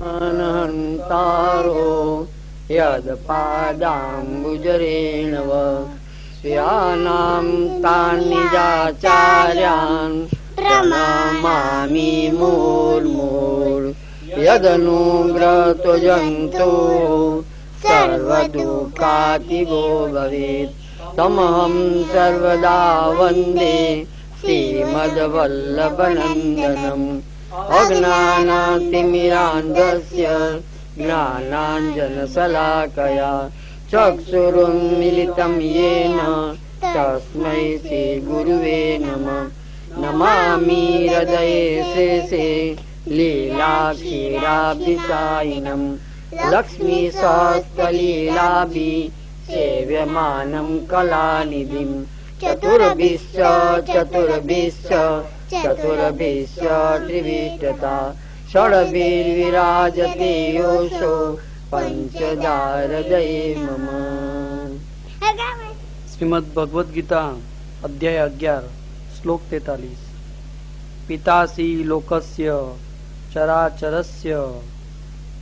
अनहंतारो यदपादाम्बुजरेणव स्यानां तान् निजाचार्यान् प्रणमामि मुहुर्मुहुः यदनुग्रतो जन्तो सर्वदुःखातिगो भवेत् तमहं सर्वदा वन्दे श्रीमद्वल्लभनन्दनम् अज्ञानातिमिरान्धस्य ज्ञानाञ्जनशलाकया चक्षुरुन्मीलितं येन तस्मै श्रीगुरुवे नमः नमामि हृदये शेषे लीलाक्षीराब्धिसायिनं लक्ष्मीसहस्रलीलाभिः सेव्यमानं कलानिधिं चतुर्भिश्च त्रिविष्टता षड्भिर्विराजते योषो पंचधा हृदये मम। श्रीमद् भगवद गीता अध्याय 11 श्लोक 43। पितासि लोकस्य चराचरस्य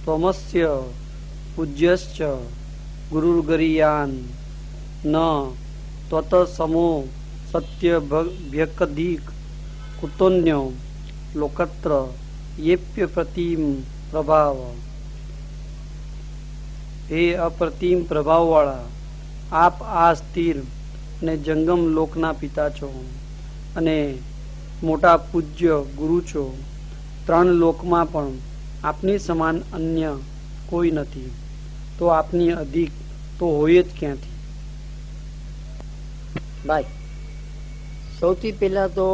त्वमस्य पूज्यश्च गुरुर्गरीयान् न त्वत्समो सत्यभ्यकधिक कुतोन्यो लोकत्र येप्य प्रतिम प्रभाव। हे अप्रतिम प्रभाव वाला आप आ स्थिर ने जंगम लोकना पिता छो अने मोटा पूज्य गुरु छो। त्रण लोकमां पण आपनी समान अन्य कोई नथी, तो आपनी अधिक तो होय ज क्यांथी। भाई સૌથી પહેલા તો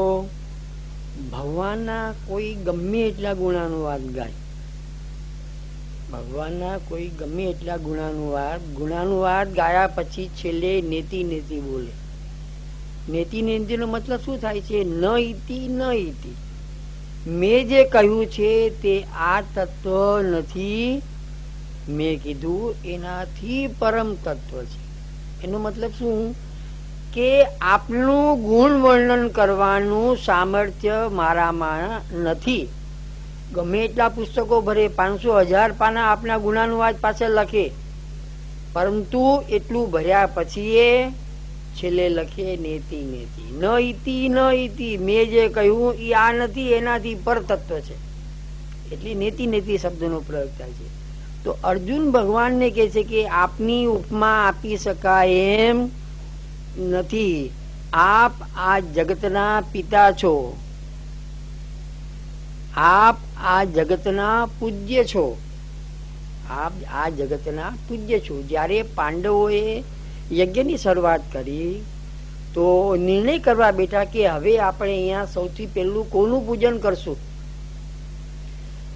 ભગવાનના કોઈ ગમે એટલા ગુણાનુવાદ ગાય, ભગવાનના કોઈ ગમે એટલા ગુણાનુવાદ ગાયા પછી છેલ્લે નેતિ નેતિ બોલે। નેતિ નેતિનો મતલબ શું થાય છે? ન ઇતિ ન ઇતિ, મેં જે કહ્યું છે તે આ તત્વ નથી, મેં કીધું એનાથી પરમ તત્વ છે। એનો મતલબ શું કે આપનું ગુણ વર્ણન કરવાનું સામર્થ્ય મારામાં નથી। ગમે એટલા પુસ્તકો ભરે, 500,000 પાના આપના ગુણાનુવાદ પાછળ લખે, પરંતુ એટલું ભર્યા પછી એ છેલ્લે લખે નેતિ નેતિ, ન ઇતિ ન ઇતિ, મેં જે કહ્યું એ આ નથી, એનાથી પર તત્વ છે, એટલે નેતિ નેતિ શબ્દનો પ્રયોગ થાય છે। તો અર્જુન ભગવાનને કહે છે કે આપની ઉપમા આપી શકાય એમ નથી, આપ આ જગતના પિતા છો, આપ આ જગતના પૂજ્ય છો, આપ આ જગતના પૂજ્ય છો। જ્યારે પાંડવોએ યજ્ઞની શરૂઆત કરી તો નિર્ણય કરવા બેઠા કે હવે આપણે અહીંયા સૌથી પહેલું કોનું પૂજન કરશું?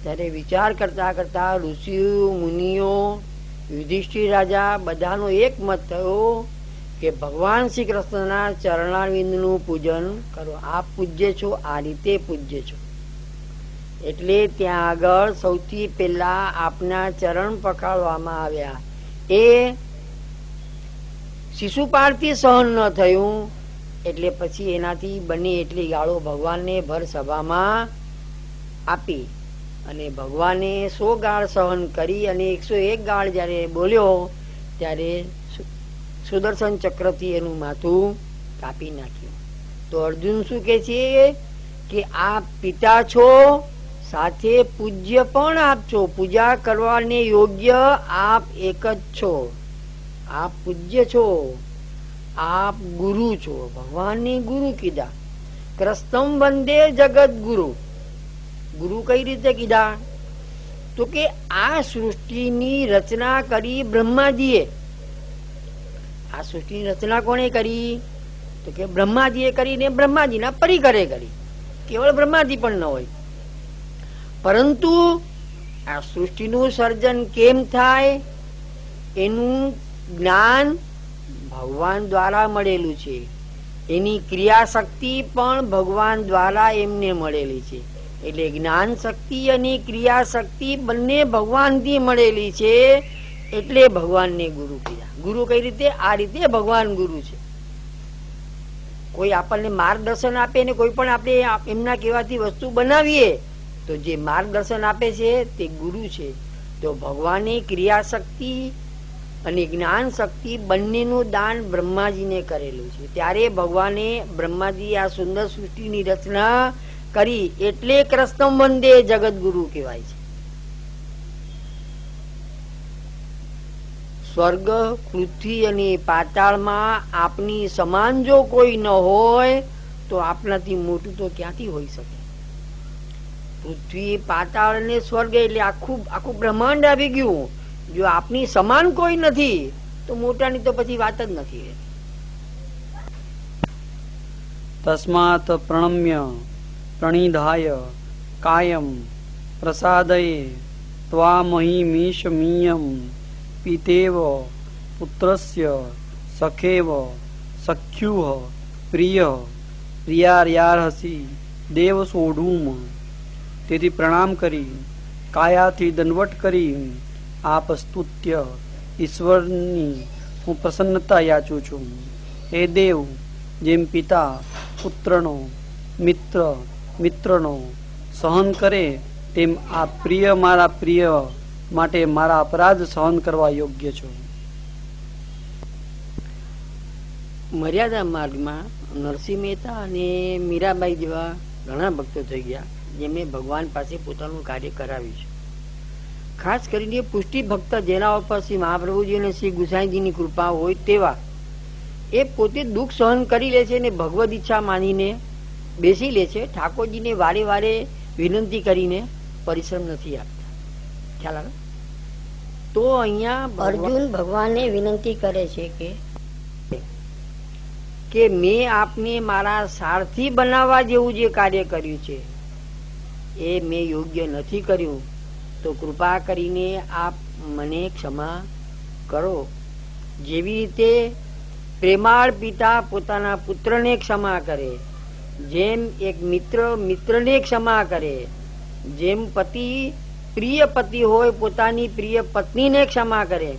ત્યારે વિચાર કરતા કરતા ઋષિઓ મુનિઓ યુધિષ્ઠિર રાજા બધાનો એક મત થયો કે ભગવાન શ્રી કૃષ્ણના ચરણારવિંદનું પૂજન કરો, આપ પૂજ્ય છો, આ રીતે પૂજ્ય છો। એટલે ત્યાં આગળ સૌથી પહેલા આપના ચરણ પકડવામાં આવ્યા। એ શિશુપાળથી સહન ન થયું એટલે પછી એનાથી બને એટલી ગાળો ભગવાનને ભર સભામાં આપી અને ભગવાને 100 ગાળ સહન કરી અને 101 ગાળ જ્યારે બોલ્યો ત્યારે સુદર્શન ચક્રથી એનું માથું કાપી નાખ્યું। તો અર્જુન શું કે છે કે આપ પિતા છો, સાથે પૂજ્ય પણ આપ છો, પૂજા કરવાને યોગ્ય આપ એક જ છો, આપ પૂજ્ય છો, આપ ગુરુ છો। ભગવાનને ગુરુ કીધા। કૃષ્ણમ વંદે જગત ગુરુ। ગુરુ કઈ રીતે કીધા? તો કે આ સૃષ્ટિની રચના કરી બ્રહ્માજીએ। આ સૃષ્ટિની રચના કોણે કરી? તો કે બ્રહ્માજીએ કરીને બ્રહ્માજીના પરિકરે કરી। કેવળ બ્રહ્માજી પણ ન હોય, પરંતુ આ સૃષ્ટિનું સર્જન કેમ થાય એનું જ્ઞાન ભગવાન દ્વારા મળેલું છે, એની ક્રિયા શક્તિ પણ ભગવાન દ્વારા એમને મળેલી છે। એટલે જ્ઞાન શક્તિ અને ક્રિયા શક્તિ બંને ભગવાનથી મળેલી છે, એટલે ભગવાનને ગુરુ કીધા। ગુરુ કઈ રીતે? આ રીતે ભગવાન ગુરુ છે। કોઈ આપણને માર્ગદર્શન આપે ને કોઈ પણ આપણે એમના કહેવાથી વસ્તુ બનાવીએ તો જે માર્ગદર્શન આપે છે તે ગુરુ છે. તો ભગવાને ક્રિયાશક્તિ અને જ્ઞાન શક્તિ બંનેનું દાન બ્રહ્માજીને કરેલું છે. ત્યારે ભગવાને બ્રહ્માજી આ સુંદર સૃષ્ટિની રચના કરી એટલે કૃષ્ણ વંદે જગત ગુરુ કહેવાય છે. સ્વર્ગ, પૃથ્વી અને પાતાળમાં આપની સમાન જો કોઈ ન હોય તો આપનાથી મોટું તો ક્યાંથી હોઈ શકે? પૃથ્વી, પાતાળ અને સ્વર્ગ એટલે આખું આખું બ્રહ્માંડ આવી ગયું. જો આપની સમાન કોઈ નથી તો મોટાની તો પછી વાત જ નથી. તસ્માત પ્રણમ્ય પ્રણિધાય કાયમ પ્રસાદયે ત્વામહિમીશમીયમ પિતેવ પુત્રસ્ય સખેવ સખ્યુઃ પ્રિય પ્રિયાર્યાર્હસી દેવ સોઢુમ. તેથી પ્રણામ કરી કાયાથી દંડવટ કરી આપ સ્તુત્ય ઈશ્વરની હું પ્રસન્નતા યાચું છું. હે દેવ, જેમ પિતા પુત્રનો, મિત્ર મિત્રનો સહન કરે તેમ આ પ્રિય મારા પ્રિય માટે મારા અપરાધ સહન કરવા યોગ્ય છો. મર્યાદા માર્ગમાં નરસિંહ મહેતા અને મીરાબાઈ જેવા ઘણા ભક્તો થઈ ગયા જેમણે ભગવાન પાસે પોતાનું કાર્ય કરાવ્યું છે. ખાસ કરીને પુષ્ટિ ભક્ત જેના ઉપર શ્રી મહાપ્રભુજી અને શ્રી ગુસાઈજીની કૃપા હોય તેવા એ પોતે દુઃખ સહન કરી લે છે અને ભગવદ ઈચ્છા માનીને બેસી લે છે. ઠાકોરજીને વારે વારે વિનંતી કરીને પરિશ્રમ નથી આપતા. ખ્યાલ આવે? તો અહીંયા અર્જુન ભગવાનને વિનંતી કરે છે કે મેં આપને મારા સારથી બનાવવા જેવું જે કાર્ય કર્યું છે એ મેં યોગ્ય નથી કર્યું, તો કૃપા કરીને આપ મને ક્ષમા કરો. જેવી રીતે પ્રેમાળ પિતા પોતાના પુત્રને ક્ષમા કરે, જેમ એક મિત્ર મિત્રને ક્ષમા કરે, જેમ પતિ પ્રિય પતિ હોય પોતાની પ્રિય પત્નીને ક્ષમા કરે,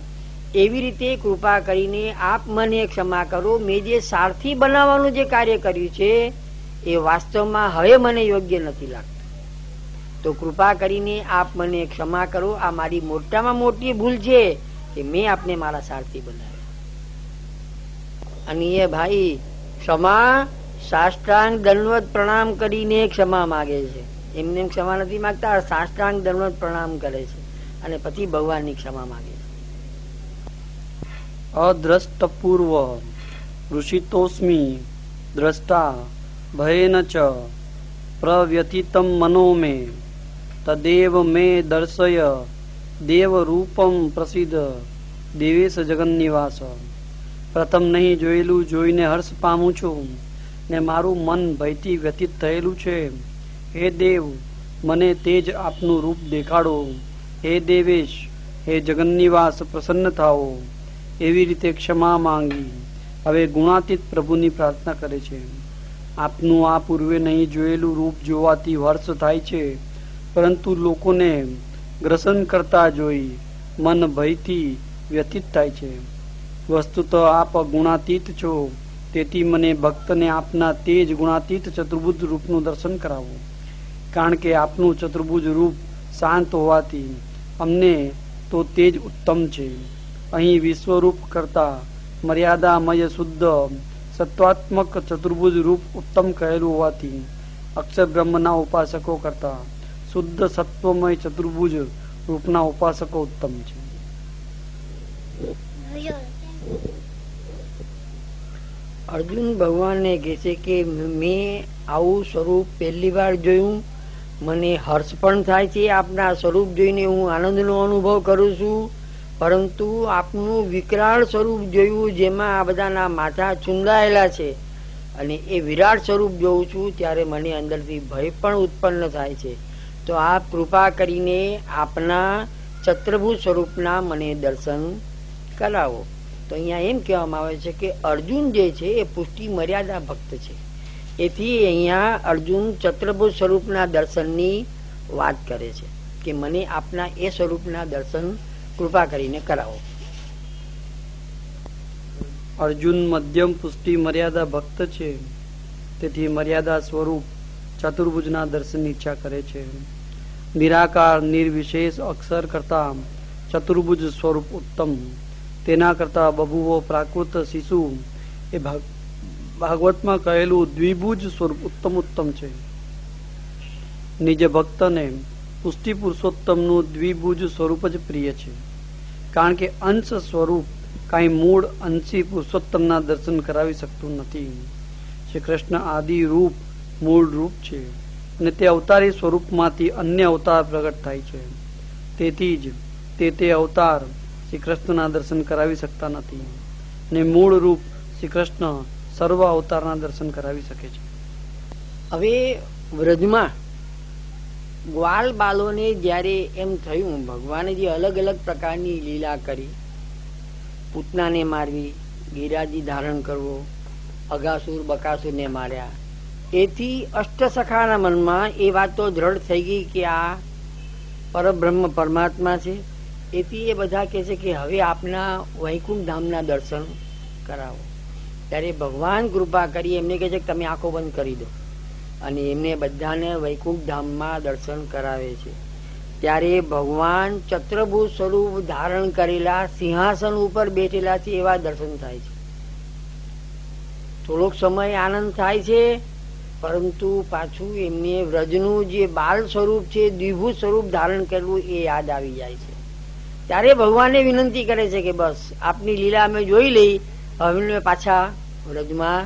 એવી રીતે કૃપા કરીને આપ મને ક્ષમા કરો. મેં જે સારથી બનાવવાનું જે કાર્ય કર્યું છે એ વાસ્તવમાં હવે મને યોગ્ય નથી લાગતું, તો કૃપા કરીને આપ મને ક્ષમા કરો. આ મારી મોટામાં મોટી ભૂલ છે કે મેં આપને મારા સારથી બનાવ્યા. અને એ ભાઈ ક્ષમા સાષ્ટાંગ દંડવત પ્રણામ કરીને ક્ષમા માગે છે. એમને ક્ષમા નથી માંગતા, સાષ્ટાંગ દંડવત પ્રણામ કરે છે અને પછી ભગવાનની ક્ષમા માગે છે. અદ્રષ્ટપૂર્વ ઋષિતોસ્મી દ્રષ્ટા ભયેન ચ પ્રવ્યથિતમ મનો મે તદેવ મે દર્શય દેવ રૂપમ પ્રસિદ્ધ દેવેશ જગન્નિવાસ. પ્રથમ નહીં જોયેલું જોઈને હર્ષ પામું છું ને મારું મન ભયથી વ્યથિત થયેલું છે. હે દેવ, મને તે જ આપનું રૂપ દેખાડો. હે દેવેશ, હે જગન્નિવાસ, પ્રસન્ન થાઓ. એવી રીતે ક્ષમા માંગી હવે ગુણાતીત પ્રભુની પ્રાર્થના કરે છે. આપનું આ પૂર્વે નહીં જોયેલું રૂપ જોવાથી હર્ષ થાય છે, પરંતુ લોકોને ગ્રસન કરતા જોઈ મન ભયથી વ્યથિત થાય છે. વસ્તુત આપ ગુણાતીત છો, તેથી મને ભક્તને આપના તે જ ગુણાતીત ચતુર્ભુજ રૂપનું દર્શન કરાવો. કારણ કે આપનું ચતુર્ભુજ રૂપ શાંત હોવાથી અમને તો તે જ ઉત્તમ છે. અહીં વિશ્વરૂપ કરતા મર્યાદામય શુદ્ધ સત્વાત્મક ચતુર્ભુજ રૂપ ઉત્તમ કહેલું હોવાથી અક્ષર બ્રહ્મના ઉપાસકો કરતા શુદ્ધ સત્વમય ચતુર્ભુજ રૂપના ઉપાસકો ઉત્તમ છે. અર્જુન ભગવાનને કહે છે કે મેં આવું સ્વરૂપ પહેલી વાર જોયું, મને હર્ષ પણ થાય છે. આપના સ્વરૂપ જોઈને હું આનંદનો અનુભવ કરું છું, પરંતુ આપનું વિકરાળ સ્વરૂપ જોયું જેમાં આ બધાના માથા ચુંદાયેલા છે અને એ વિરાટ સ્વરૂપ જોઉં છું ત્યારે મને અંદરથી ભય પણ ઉત્પન્ન થાય છે. તો આપ કૃપા કરીને આપના ચતુર્ભુજ સ્વરૂપના મને દર્શન કરાવો. તો અહીંયા એમ કહેવામાં આવે છે કે અર્જુન જે છે એ પુષ્ટિ મર્યાદા ભક્ત છે. એથી અહીંયા અર્જુન ચતુર્ભુજ સ્વરૂપના દર્શનની વાત કરે છે કે મને આપના એ સ્વરૂપના દર્શન કૃપા કરીને કરાવો. અર્જુન મધ્યમ પુષ્ટિ મર્યાદા ભક્ત છે, તેથી મર્યાદા સ્વરૂપ ચતુર્ભુજના દર્શનની ઈચ્છા કરે છે. નિરાકાર નિર્વિશેષ અક્ષર કરતા ચતુર્ભુજ સ્વરૂપ ઉત્તમ, તેના કરતા બભુવો પ્રાકૃત શિશુ એ ભાગવતમાં કહેલું દ્વિભુજ સ્વરૂપ ઉત્તમ છે. નિજ ભક્તને પુષ્ટિ પુરુષોત્તમનું દ્વિભુજ સ્વરૂપ જ પ્રિય છે, કારણ કે અંશ સ્વરૂપ કાંઈ મૂળ અંશી પુરુષોત્તમના દર્શન કરાવી શકતું નથી. શ્રી કૃષ્ણ આદિ રૂપ મૂળ રૂપ છે અને તે અવતારી સ્વરૂપમાંથી અન્ય અવતાર પ્રગટ થાય છે. તેથી જ તે અવતાર શ્રી કૃષ્ણના દર્શન કરાવી શકતા નથી અને મૂળ રૂપ શ્રી કૃષ્ણ સર્વ અવતારના દર્શન કરાવી શકે છે. હવે વ્રજમાં ગ્વાલ બાલોને જ્યારે એમ થયું, ભગવાને જે અલગ અલગ પ્રકારની લીલા કરી, પૂતનાને મારવી, ગિરાજી ધારણ કરવો, અગાસુર બકાસુરને માર્યા, એથી અષ્ટસખાના મનમાં એ વાત તો દ્રઢ થઈ ગઈ કે આ પરબ્રહ્મ પરમાત્મા છે. એથી એ બધા કહે છે કે હવે આપના વૈકુંઠ ધામના દર્શન કરાવો. ત્યારે ભગવાન કૃપા કરી એમને કહે છે કે તમે આંખો બંધ કરી દો, અને એમને બધાને વૈકુંઠ ધામમાં દર્શન કરાવે છે. ત્યારે ભગવાન ચત્રભુજ સ્વરૂપ ધારણ કરેલા સિંહાસન ઉપર બેઠેલા છે એવા દર્શન થાય છે. થોડોક સમય આનંદ થાય છે, પરંતુ પાછું એમને વ્રજનું જે બાલ સ્વરૂપ છે, દ્વિભુજ સ્વરૂપ ધારણ કરેલું એ યાદ આવી જાય છે. ત્યારે ભગવાનને વિનંતી કરે છે કે બસ આપની લીલા અમે જોઈ લઈ, હવે પાછા વ્રજમાં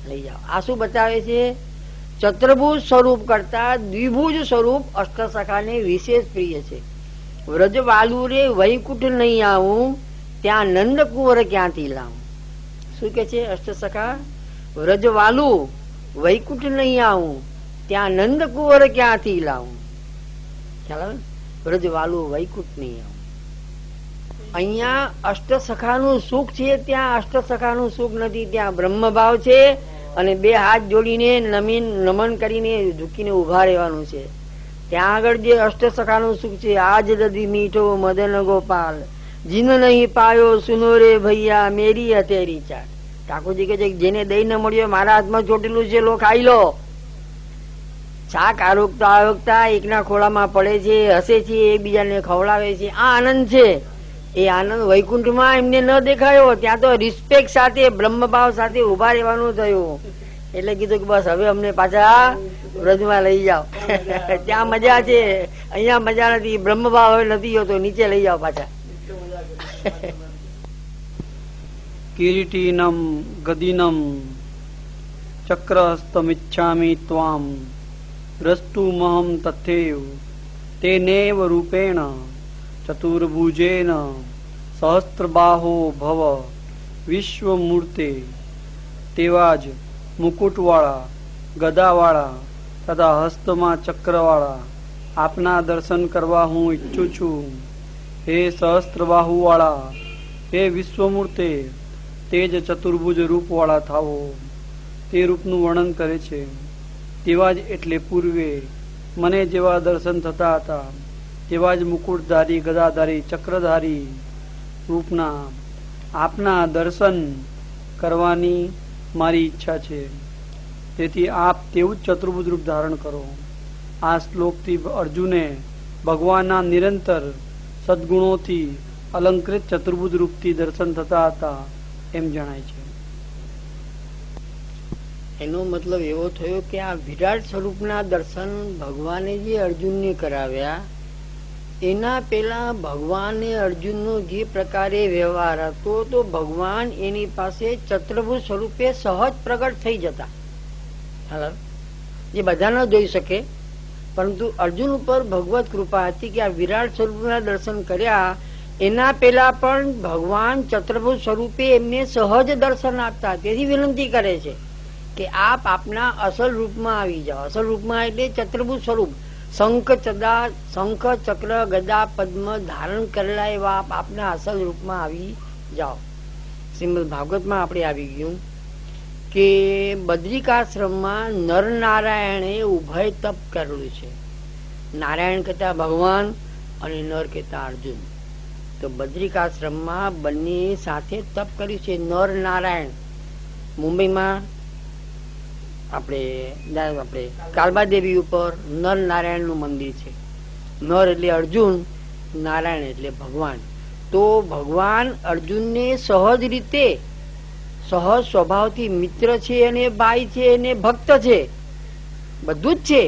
લઈ જાઓ. આ શું બતાવે છે? ચતુર્ભુજ સ્વરૂપ કરતા દ્વિભુજ સ્વરૂપ અષ્ટસખાને વિશેષ પ્રિય છે. વ્રજવાલુ રે વૈકુંઠ નહીં આવું, ત્યાં નંદ કુંવર ક્યાંથી લાવું. શું કે છે અષ્ટસખા? વ્રજવાલુ વૈકુંઠ નહીં આવું, ત્યાં નંદ કુંવર ક્યાંથી લાવું. ખ્યાલ આવે? વ્રજવાલુ વૈકુંઠ નહીં આવું. અહીંયા અષ્ટસખાનું સુખ છે, ત્યાં અષ્ટસખાનું સુખ નથી. ત્યાં બ્રહ્મભાવ છે અને બે હાથ જોડીને નમન કરીને ઝૂકીને ઉભા રહેવાનું છે. ત્યાં આગળ જે અષ્ટસખાનું સુખ છે, આજ દધી મીઠો મદન ગોપાલ, જીન નહીં પાયો સુનો રે ભૈયા મેરી હથેરી ચાટ. ઠાકોરજી કે છે જેને દહીં ન મળ્યો મારા હાથમાં ચોટેલું છે, લો ખાઈ લો. શાક આરોગતા આરોગતા એકના ખોળામાં પડે છે, હસે છે, એકબીજાને ખવડાવે છે. આ આનંદ છે. એ આનંદ વૈકુંઠમાં એમને ન દેખાયો. ત્યાં તો રિસ્પેક્ટ સાથે બ્રહ્મભાવ સાથે ઉભા રહેવાનું થયું. એટલે કીધું કે બસ હવે અમને પાછા વ્રજમાં લઈ જાઓ. ત્યાં મજા છે, અહીંયા મજા નથી. બ્રહ્મભાવ હવે નથી હોતો, નીચે લઈ જાઓ પાછા. કિરીટીનમ ગદિનમ ચક્રહસ્તમિચ્છામિ ત્વામ દ્રષ્ટુમહં તથૈવ તેનેવ રૂપેણ ચતુર્ભુજેન સહસ્ત્રબાહો ભવ વિશ્વમૂર્તે. તેવા જ મુકુટવાળા, ગદાવાળા તથા હસ્તમાં ચક્રવાળા આપના દર્શન કરવા હું ઈચ્છું છું. હે સહસ્ત્રબાહુ વાળા, હે વિશ્વમૂર્તે, તે જ ચતુર્ભુજ રૂપવાળા થાવો. તે રૂપનું વર્ણન કરે છે. તેવા જ એટલે પૂર્વે મને જેવા દર્શન થતા હતા તેવા જ મુકુટધારી, ગદાધારી, ચક્રધારી રૂપના આપના દર્શન કરવાની મારી ઈચ્છા છે. તેથી આપ તેવું જ ચતુર્ભુજ રૂપ ધારણ કરો. આ શ્લોકથી અર્જુને ભગવાનના નિરંતર સદગુણોથી અલંકૃત ચતુર્ભુજ રૂપથી દર્શન થતા હતા એમ જણાય છે. એનો મતલબ એવો થયો કે આ વિરાટ સ્વરૂપના દર્શન ભગવાને જે અર્જુનને કરાવ્યા, એના પેલા ભગવાને અર્જુનનો જે પ્રકારે વ્યવહાર હતો તો ભગવાન એની પાસે ચતુર્ભુજ સ્વરૂપે સહજ પ્રગટ થઈ જતા. જે બધા ન જોઈ શકે, પરંતુ અર્જુન ઉપર ભગવત કૃપા હતી કે આ વિરાટ સ્વરૂપના દર્શન કર્યા. એના પેલા પણ ભગવાન ચતુર્ભુજ સ્વરૂપે એમને સહજ દર્શન આપતા. તેથી વિનંતી કરે છે કે આપ આપના અસલ રૂપમાં આવી જાઓ. અસલ રૂપમાં એટલે ચતુર્ભુજ સ્વરૂપ, શંખ ચક્ર ગદા પદ્મ ધારણ કરેલા એવા આપ આપના અસલ રૂપમાં આવી જાઓ. શ્રીમદ ભાગવતમાં આપણે આવી ગયું કે બદ્રિકાશ્રમમાં નરનારાયણે ઉભય તપ કરેલું છે. નારાયણ કહેતા ભગવાન અને નર કહેતા અર્જુન. તો બદ્રિકાશ્રમમાં બંને સાથે તપ કર્યું છે. નર નારાયણ મુંબઈમાં આપણે કાલબા દેવી ઉપર નર નારાયણ નું મંદિર છે. નર એટલે અર્જુન, નારાયણ એટલે ભગવાન. તો ભગવાન અર્જુનને સહજ રીતે, સહજ સ્વભાવથી મિત્ર છે અને ભાઈ છે અને ભક્ત છે, બધું જ છે.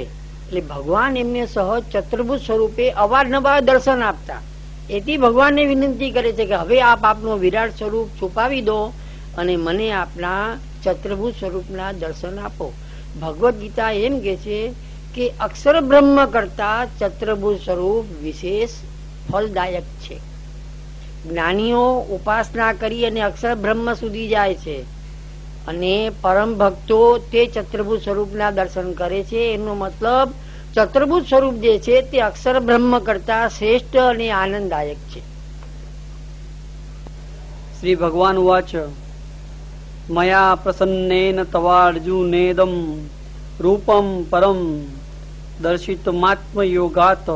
એટલે ભગવાન એમને સહજ ચતુર્ભુજ સ્વરૂપે અવારનવાર દર્શન આપતા. એથી ભગવાનને વિનંતી કરે છે કે હવે આપ આપનું વિરાટ સ્વરૂપ છુપાવી દો અને મને આપના ચતુર્ભુજ સ્વરૂપના દર્શન આપો. ભગવદ ગીતા એમ કે છે કે અક્ષર બ્રહ્મ કરતા ચતુર્ભુજ સ્વરૂપ વિશેષ ફલદાયક છે. જ્ઞાનીઓ ઉપાસના કરી અને અક્ષર બ્રહ્મ સુધી જાય છે અને પરમ ભક્તો તે ચતુર્ભુજ સ્વરૂપના દર્શન કરે છે. એનો મતલબ ચતુર્ભુજ સ્વરૂપ જે છે તે અક્ષર બ્રહ્મ કરતા શ્રેષ્ઠ અને આનંદદાયક છે. શ્રી ભગવાન ઉવાચ મયા પ્રસન્નેન તવાર્જુનેદમ રૂપમ પરમ દર્શિતમાત્મયોગાત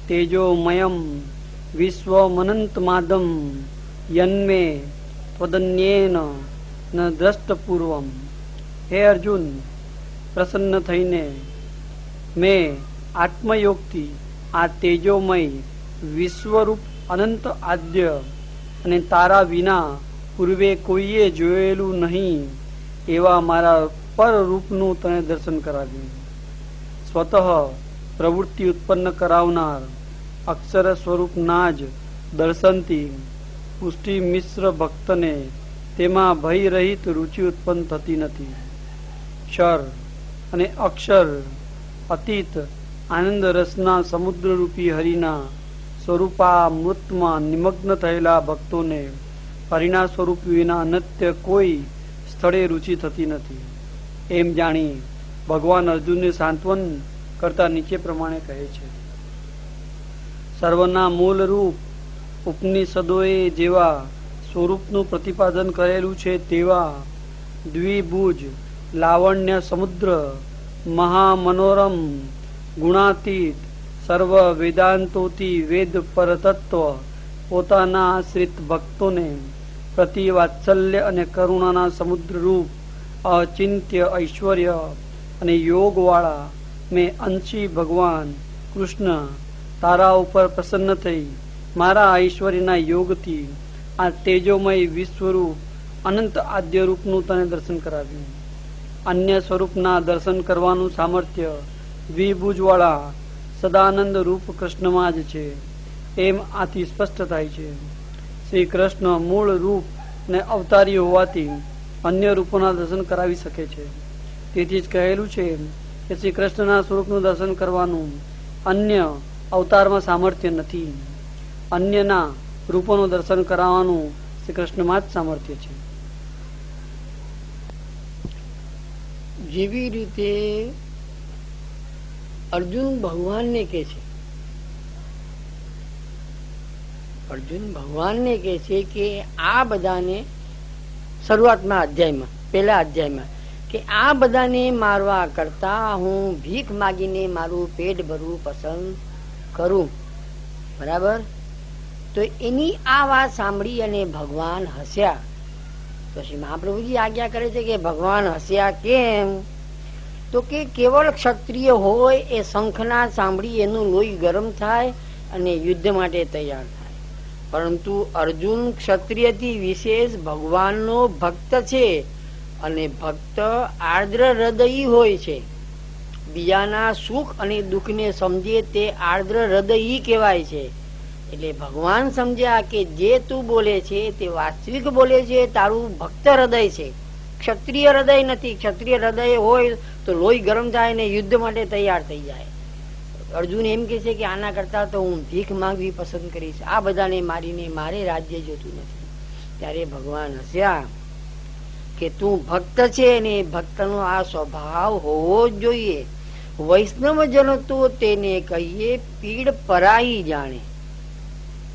તેજોમયમ વિશ્વમનંતમાદમ યન્મે ત્વદન્યેન ન દ્રષ્ટપૂર્વમ. હે અર્જુન, પ્રસન્ન થઈને મેં આત્મયોગથી આ તેજોમય વિશ્વરૂપ અનંત આદ્ય અને તારા વિના પૂર્વે કોઈએ જોયેલું નહીં એવા મારા પરરૂપનું તને દર્શન કરાવ્યું. સ્વતઃ પ્રવૃત્તિ ઉત્પન્ન કરાવનાર અક્ષર સ્વરૂપના જ દર્શનથી પુષ્ટિ મિશ્ર ભક્તને તેમાં ભય રહિત રુચિ ઉત્પન્ન થતી નથી. ક્ષર અને અક્ષર અતીત આનંદ રસના સમુદ્રરૂપી હરિના સ્વરૂપામૃતમાં નિમગ્ન થયેલા ભક્તોને હરિના સ્વરૂપ વિના અનત્ય કોઈ સ્થળે રુચિ થતી નથી. એમ જાણી ભગવાન અર્જુનને સાંત્વન કરતા નીચે પ્રમાણે કહે છે. સર્વના મૂળ રૂપ ઉપનિષદોએ જેવા સ્વરૂપનું પ્રતિપાદન કરેલું છે તેવા દ્વિભુજ લાવણ્ય સમુદ્ર મહામનોરમ ગુણાતીત સર્વ વેદાંતોથી વેદ પરતત્વ પોતાના આશ્રિત ભક્તોને પ્રતિ વાત્સલ્ય અને કરુણાના સમુદ્ર રૂપ અચિંત્ય ઐશ્વર્ય અને યોગ વાળા મેં અંશી ભગવાન કૃષ્ણ તારા ઉપર પ્રસન્ન થઈ મારા ઐશ્વર્યના યોગથી આ તેજોમય વિશ્વરૂપ અનંત આદ્ય રૂપનું તને દર્શન કરાવ્યું. અન્ય સ્વરૂપના દર્શન કરવાનું સામર્થ્ય દ્વિભુજવાળા સદાનંદ રૂપ કૃષ્ણમાં જ છે એમ આથી સ્પષ્ટ થાય છે. શ્રી કૃષ્ણ મૂળ રૂપ ને અવતારી હોવાથી અન્ય રૂપોના દર્શન કરાવી શકે છે. તેથી જ કહેલું છે કે શ્રી કૃષ્ણના સ્વરૂપનું દર્શન કરવાનું અન્ય અવતારમાં સામર્થ્ય નથી. અન્યના રૂપોનું દર્શન કરાવવાનું શ્રી કૃષ્ણમાં જ સામર્થ્ય છે. જેવી રીતે અર્જુન ભગવાનને કે છે, અર્જુન ભગવાનને કે છે કે આ બધાને શરૂઆતમાં અધ્યાયમાં પહેલા અધ્યાયમાં કે આ બધાને મારવા કરતા હું ભીખ માગીને મારું પેટ ભરવું પસંદ કરું. બરાબર? તો એની આ વાત સાંભળી અને ભગવાન હસ્યા. તો શ્રી મહાપ્રભુજી આજ્ઞા કરે છે કે ભગવાન હસ્યા કેમ? તો કે કેવળ ક્ષત્રિય હોય એ શંખના સાંભળી એનું લોહી ગરમ થાય અને યુદ્ધ માટે તૈયાર થાય. પરંતુ અર્જુન ક્ષત્રિયથી વિશેષ ભગવાનનો ભક્ત છે અને ભક્ત આર્દ્ર હૃદયી હોય છે. બીજાના સુખ અને દુઃખને સમજે તે આર્દ્ર હૃદયી કહેવાય છે. એટલે ભગવાન સમજ્યા કે જે તું બોલે છે તે વાસ્તવિક બોલે છે, તારું ભક્ત હૃદય છે, ક્ષત્રિય હૃદય નથી. ક્ષત્રિય હૃદય હોય તો લોહી ગરમ થાય ને યુદ્ધ માટે તૈયાર થઈ જાય. અર્જુન એમ કે છે કે આના કરતા તો હું ભીખ માંગવી પસંદ કરીશ. આ બધાને મારીને મારે રાજ્ય જોતું નથી. ત્યારે ભગવાન હસ્યા કે તું ભક્ત છે ને ભક્તનો આ સ્વભાવ હોવો જ જોઈએ. વૈષ્ણવ જન તો તેને કહીએ પીડ પરાઈ જાણે.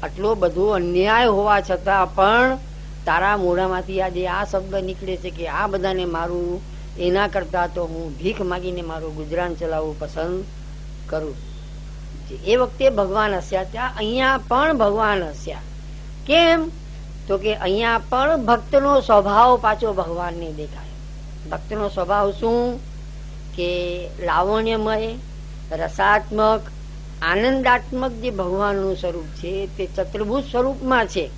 આટલો બધો અન્યાય હોવા છતાં પણ તારા મોઢામાંથી આજે આ શબ્દ નીકળે છે કે આ બધાને મારું, એના કરતા તો હું ભીખ માગીને મારું ગુજરાન ચલાવવું પસંદ કરું. એ વખતે ભગવાન હસ્યા. ત્યાં અહીંયા પણ ભગવાન હસ્યા. કેમ? તો કે અહીંયા પણ ભક્તનો સ્વભાવ પાછો ભગવાનને દેખાય. ભક્તનો સ્વભાવ શું? કે લાવણ્યમય, રસાત્મક આનંદાત્મક જે ભગવાનનું સ્વરૂપ છે તે ચતુર્ભુજ સ્વરૂપમાં છે,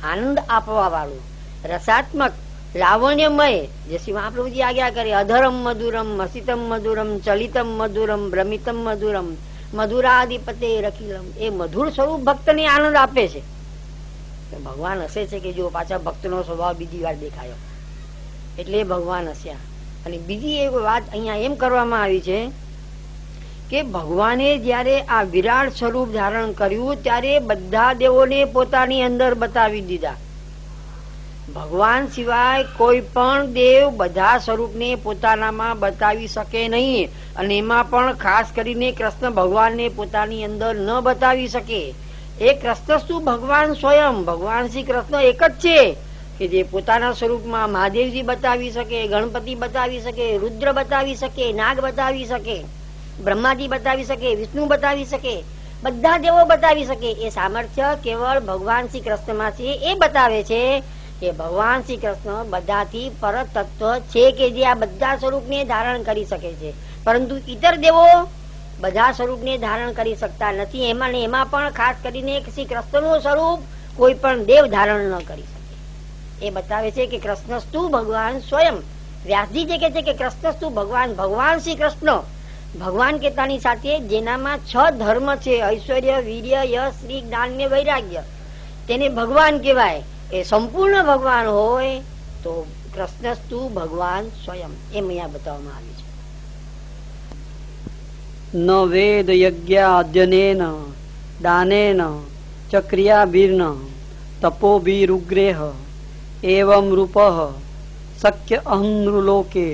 આનંદ આપવા વાળું, રસાત્મક, લાવણ્યમય, જે શ્રી મહાપ્રભુજી આજ્ઞા કરે, અધરમ મધુરમ, અસિતમ મધુરમ, ચલિતમ મધુરમ, ભ્રમિતમ મધુરમ, મધુરાધિપતે રખિલમ, એ મધુર સ્વરૂપ ભક્તને આનંદ આપે છે. ભગવાન હસે છે કે જો પાછા ભક્તનો સ્વભાવ બીજી વાર દેખાયો એટલે ભગવાન હસ્યા. અને બીજી એક વાત અહીંયા એમ કરવામાં આવી છે કે ભગવાને જયારે આ વિરાટ સ્વરૂપ ધારણ કર્યું ત્યારે બધા દેવોને પોતાની અંદર બતાવી દીધા. ભગવાન સિવાય કોઈ પણ દેવ બધા સ્વરૂપને પોતાનામાં બતાવી શકે નહીં, અને એમાં પણ ખાસ કરીને કૃષ્ણ ભગવાનને પોતાની અંદર ન બતાવી શકે. એ કૃષ્ણ શું ભગવાન સ્વયં, ભગવાન શ્રી કૃષ્ણ એક જ છે કે જે પોતાના સ્વરૂપમાં મહાદેવજી બતાવી શકે, ગણપતિ બતાવી શકે, રુદ્ર બતાવી શકે, નાગ બતાવી શકે, બ્રહ્માજી બતાવી શકે, વિષ્ણુ બતાવી શકે, બધા દેવો બતાવી શકે. એ સામર્થ્ય કેવળ ભગવાન શ્રી કૃષ્ણમાં છે. એ બતાવે છે કે ભગવાન શ્રી કૃષ્ણ બધાથી પર તત્વ છે કે જે આ બધા સ્વરૂપને ધારણ કરી શકે છે, પરંતુ ઇતર દેવો બધા સ્વરૂપને ધારણ કરી શકતા નથી. એમાં ને એમાં પણ ખાસ કરીને શ્રી કૃષ્ણનું સ્વરૂપ કોઈ પણ દેવ ધારણ ન કરી શકે. એ બતાવે છે કે કૃષ્ણસ્તુ ભગવાન સ્વયં. વ્યાસજી જે કે છે કે કૃષ્ણસ્તુ ભગવાન, ભગવાન શ્રી કૃષ્ણ ભગવાન કેતાની સાથે જેનામાં 6 ધર્મ છે, ઐશ્વર્ય, વીર્ય, યશ, શ્રી, જ્ઞાન ને વૈરાગ્ય, તેને ભગવાન કહેવાય. એ સંપૂર્ણ ભગવાન હોય તો કૃષ્ણસ્તુ ભગવાન સ્વયં, એમ અહીંયા બતાવવામાં આવ્યું છે. ન વેદ યજ્ઞાદ્યનેન દાનેન ચ ક્રિયાભિર્ન તપોભિરુગ્રેહ એવં રૂપઃ શક્ય અહંનૃલોકે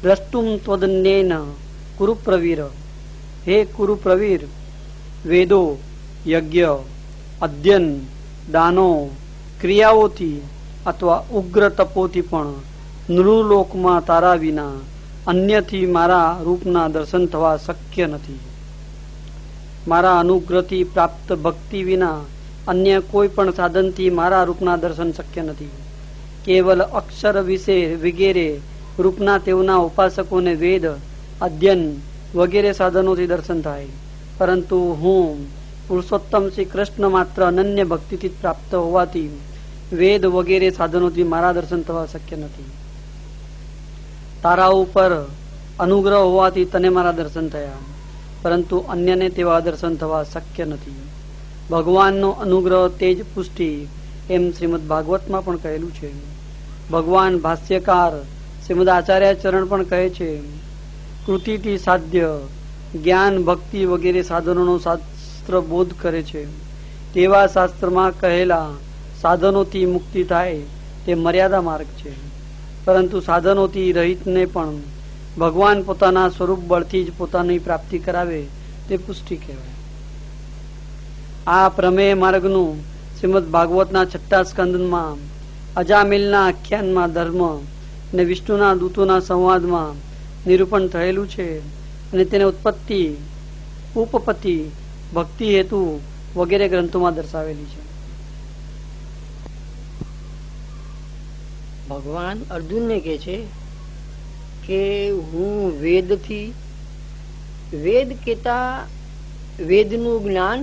દ્રષ્ટુમ ત્વદન્યેન કુરુ પ્રવીર. હે કુરુ પ્રવીર, વેદો, યજ્ઞ, અધ્યયન, દાનો, ક્રિયાઓથી અથવા ઉગ્ર તપોથી પણ નૃલોકમાં તારા વિના અન્યથી મારા રૂપના દર્શન થવા શક્ય નથી. મારા અનુગ્રહથી પ્રાપ્ત ભક્તિ વિના અન્ય કોઈ પણ સાધનથી મારા રૂપના દર્શન શક્ય નથી. કેવલ અક્ષર વિશે વગેરે રૂપના તેઓના ઉપાસકોને વેદ, અધ્યયન વગેરે સાધનોથી દર્શન થાય, પરંતુ હું પુરુષોત્તમ શ્રી કૃષ્ણ માત્ર અનન્ય ભક્તિથી પ્રાપ્ત હોવાથી વેદ વગેરે સાધનોથી મારા દર્શન થવા શક્ય નથી. તારા ઉપર અનુગ્રહ હોવાથી તને મારા દર્શન થયા, પરંતુ અન્યને તેવા દર્શન થવા શક્ય નથી. ભગવાનનો અનુગ્રહ તેજ પુષ્ટિ, એમ શ્રીમદ ભાગવતમાં પણ કહેલું છે. ભગવાન ભાષ્યકાર શ્રીમદ આચાર્ય ચરણ પણ કહે છે, કૃતિથી સાધ્ય જ્ઞાન, ભક્તિ વગેરે સાધનોનો શાસ્ત્ર બોધ કરે છે. તેવા શાસ્ત્રમાં કહેલા સાધનોથી મુક્તિ થાય તે મર્યાદા માર્ગ છે, પરંતુ સાધનોથી રહિતને પણ ભગવાન પોતાના સ્વરૂપ બળથી જ પોતાની પ્રાપ્તિ કરાવે તે પુષ્ટિ કહેવાય. આ પ્રમેય માર્ગનું શ્રીમદ ભાગવતના 6 સ્કંદમાં અજામિલના આખ્યાનમાં ધર્મ અને વિષ્ણુના દૂતોના સંવાદમાં નિરૂપણ થયેલું છે, અને તેને ઉત્પત્તિ, ઉપપત્તિ, ભક્તિ હેતુ વગેરે ગ્રંથોમાં દર્શાવેલી છે. ભગવાન અર્જુનને કહે છે કે હું વેદથી, વેદ કેતા વેદનું જ્ઞાન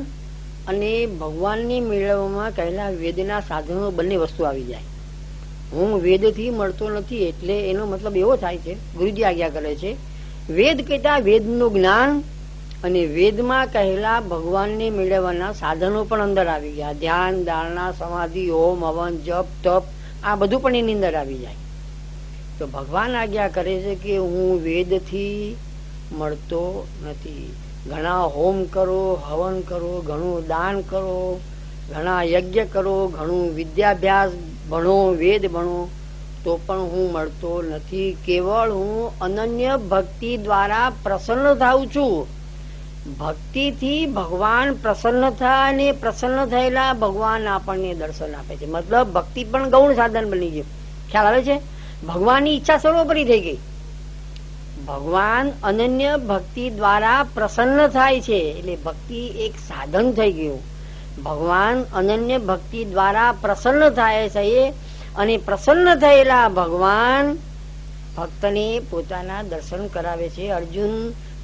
અને ભગવાનને મેળવવામાં કહેલા વેદના સાધનો બંને વસ્તુ આવી જાય. હું વેદથી મળતો નથી એટલે એનો મતલબ એવો થાય છે, ગુરુજી આજ્ઞા કરે છે, વેદ કેતા વેદનું જ્ઞાન અને વેદમાં કહેલા ભગવાનને મેળવવાના સાધનો પણ અંદર આવી ગયા. ધ્યાન, ધારણા, સમાધિ, હોમ, હવન, જપ, તપ, આ બધું પણ એની અંદર આવી જાય. તો ભગવાન આજ્ઞા કરે છે કે હું વેદથી મળતો નથી. ઘણા હોમ કરો, હવન કરો, ઘણું દાન કરો, ઘણા યજ્ઞ કરો, ઘણું વિદ્યાભ્યાસ ભણો, વેદ ભણો, તો પણ હું મળતો નથી. કેવળ હું અનન્ય ભક્તિ દ્વારા પ્રસન્ન થાઉં છું. ભક્તિથી ભગવાન પ્રસન્ન થાય અને પ્રસન્ન થયેલા ભગવાન આપણને દર્શન આપે છે. મતલબ ભક્તિ પણ ગૌણ સાધન બની ગયું. ખ્યાલ આવે છે? ભગવાનની ઈચ્છા સર્વોપરી થઈ ગઈ. ભગવાન અનન્ય ભક્તિ દ્વારા પ્રસન્ન થાય છે એટલે ભક્તિ એક સાધન થઈ ગયું. ભગવાન અનન્ય ભક્તિ દ્વારા પ્રસન્ન થાય છે અને પ્રસન્ન થયેલા ભગવાન ભક્તને પોતાના દર્શન કરાવે છે. અર્જુન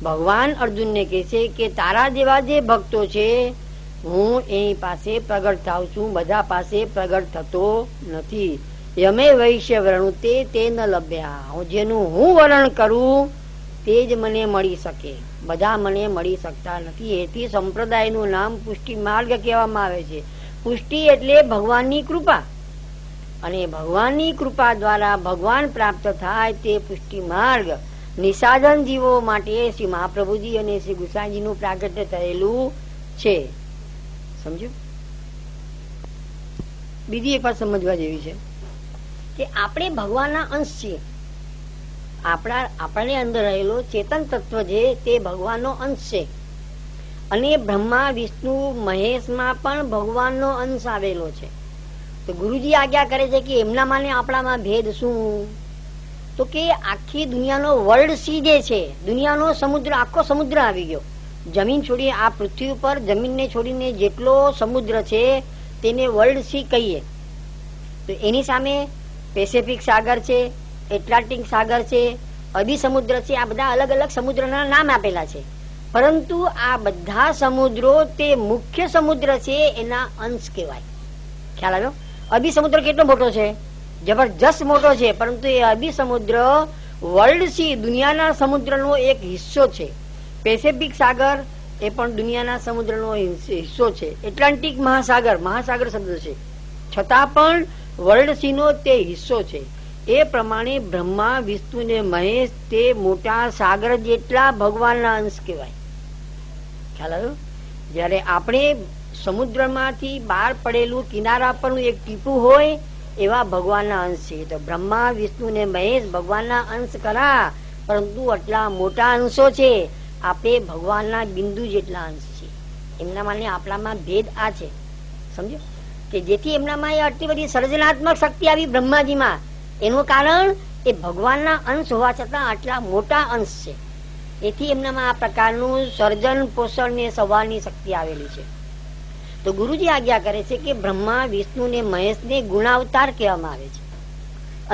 ભગવાન અર્જુનને કહે છે કે તારા જેવા જે ભક્તો છે હું એની પાસે પ્રગટ થાઉં છું, બધા પાસે પ્રગટ થતો નથી. યમે વૈશ્ય વર્ણુતે તે ન લભ્યા, જેનું હું વર્ણન કરું તે જ મને મળી શકે, બધા મને મળી શકતા નથી. એથી સંપ્રદાયનું નામ પુષ્ટિ માર્ગ કહેવામાં આવે છે. પુષ્ટિ એટલે ભગવાનની કૃપા, અને ભગવાનની કૃપા દ્વારા ભગવાન પ્રાપ્ત થાય તે પુષ્ટિ માર્ગ નિસાધન જીવો માટે શ્રી મહાપ્રભુજી અને શ્રી ગુસાઈજીનું પ્રાગટ્ય થયેલું છે. સમજો. બીજી એક વાત સમજવા જેવી છે કે આપણે ભગવાનના અંશ છીએ. આપણને અંદર રહેલો ચેતન તત્વ છે તે ભગવાનનો અંશ છે, અને બ્રહ્મા વિષ્ણુ મહેશમાં પણ ભગવાનનો અંશ આવેલો છે. તો ગુરુજી આજ્ઞા કરે છે કે એમનામાં ને આપણામાં ભેદ શું? તો કે આખી દુનિયાનો વર્લ્ડ સી જે છે, દુનિયાનો સમુદ્ર, આખો સમુદ્ર આવી ગયો. જમીન છોડી આ પૃથ્વી ઉપર જમીનને છોડીને જેટલો સમુદ્ર છે તેને વર્લ્ડ સી કહીએ. તો એની સામે પેસિફિક સાગર છે, એટલાન્ટિક સાગર છે, અરબી સમુદ્ર છે. આ બધા અલગ અલગ સમુદ્રના નામ આપેલા છે, પરંતુ આ બધા સમુદ્રો તે મુખ્ય સમુદ્ર છે એના અંશ કહેવાય. ખ્યાલ આવ્યો? અરબી સમુદ્ર કેટલો મોટો છે? જબરજસ્ત મોટો છે, પરંતુ એ અરબી સમુદ્ર વર્લ્ડ સી, દુનિયાના સમુદ્રનો એક હિસ્સો છે. પેસિફિક સાગર એ પણ દુનિયાના સમુદ્રનો હિસ્સો છે. એટલાન્ટિક મહાસાગર, મહાસાગર શબ્દ છે, છતાં પણ વર્લ્ડ સી નો તે હિસ્સો છે. એ પ્રમાણે બ્રહ્મા વિષ્ણુ ને મહેશ તે મોટા સાગર જેટલા ભગવાનના અંશ કહેવાય. ખ્યાલ આવ્યો? જયારે આપણે સમુદ્રમાંથી બહાર પડેલું કિનારા પરનું એક ટીપું હોય એવા ભગવાનના અંશ છે. તો બ્રહ્મા વિષ્ણુ ને મહેશ ભગવાનના અંશ ખરા, પરંતુ આટલા મોટા અંશો છે. આપણે ભગવાનના બિંદુ જેટલા અંશ છે. એમનામાં આપણામાં ભેદ આ છે. સમજો કે જેથી એમનામાં આટલી બધી સર્જનાત્મક શક્તિ આવી બ્રહ્માજીમાં, એનું કારણ એ ભગવાનના અંશ હોવા છતાં આટલા મોટા અંશ છે. એથી એમનામાં આ પ્રકારનું સર્જન પોષણ ને સવારની શક્તિ આવેલી છે. તો ગુરુજી આજ્ઞા કરે છે કે બ્રહ્મા વિષ્ણુ ને મહેશ ને ગુણાવતાર કહેવામાં આવે છે.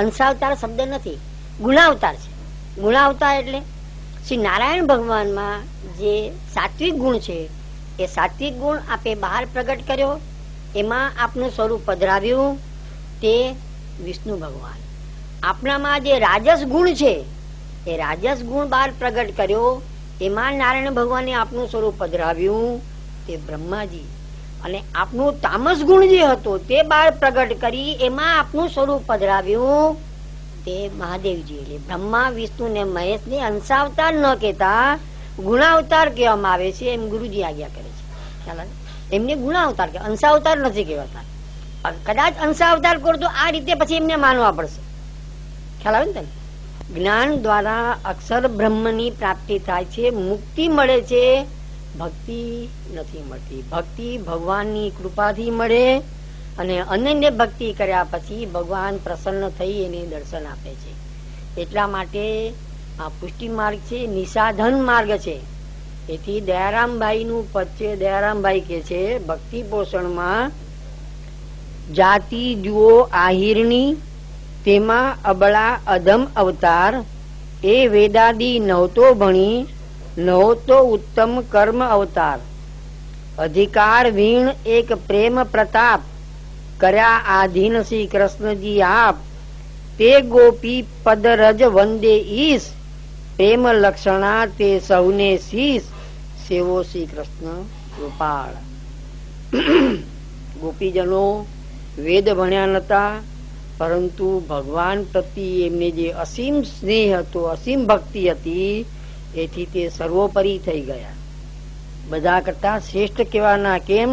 અંશાવતાર શબ્દ નથી, ગુણાવતાર છે. ગુણાવતાર એટલે શ્રી નારાયણ ભગવાનમાં જે સાત્વિક ગુણ છે એ સાત્વિક ગુણ આપે બહાર પ્રગટ કર્યો, એમાં આપનું સ્વરૂપ પધરાવ્યું તે વિષ્ણુ ભગવાન. આપણામાં જે રાજસ ગુણ છે એ રાજસ ગુણ બહાર પ્રગટ કર્યો, એમાં નારાયણ ભગવાને આપનું સ્વરૂપ પધરાવ્યું તે બ્રહ્માજી. અને આપનું તામસ ગુણ જે હતો તે બહાર પ્રગટ કરી એમાં આપનું સ્વરૂપ પધરાવ્યું તે મહાદેવજી. એટલે બ્રહ્મા વિષ્ણુ ને મહેશ ને અંશાવતાર ન કહેતા ગુણાવતાર કહેવામાં આવે છે, એમ ગુરુજી આજ્ઞા કરે છે. ખ્યાલ આવે? એમને ગુણાવતાર કે અંશાવતાર નથી કહેવાતા. કદાચ અંશાવતાર કરો તો આ રીતે પછી એમને માનવા પડશે. ખ્યાલ આવે ને? જ્ઞાન દ્વારા અક્ષર બ્રહ્મની પ્રાપ્તિ થાય છે, મુક્તિ મળે છે, ભક્તિ નથી મળતી. ભક્તિ ભગવાનની કૃપાથી મળે, અને અનન્ય ભક્તિ કર્યા પછી ભગવાન પ્રસન્ન થઈ એને દર્શન આપે છે. એટલા માટે આ પુષ્ટિ માર્ગ છે, નિસાધન માર્ગ છે. એથી દયારામભાઈ નું પદ છે. દયારામભાઈ કે છે ભક્તિ પોષણમાં જાતિ જુઓ આહિરની, તેમાં અબળા અધમ અવતાર, એ વેદાદી નહોતો ભણી, નહોતો ઉત્તમ કર્મ અવતાર, અધિકાર વીણ એક પ્રેમ પ્રતાપ, કર્યા આધીન શ્રી કૃષ્ણજી આપ, તે ગોપી પદ રજ વંદે ઈશ, પ્રેમ લક્ષણા તે સૌને શીશ, સેવો શ્રી કૃષ્ણ ગોપાળ. ગોપીજનો વેદ ભણ્યા નતા, પરંતુ ભગવાન પ્રત્યે એમને જે અસીમ સ્નેહ હતો, અસીમ ભક્તિ હતી, એથી તે સર્વોપરી થઈ ગયા. બધા કરતા શ્રેષ્ઠ કહેવાના. કેમ?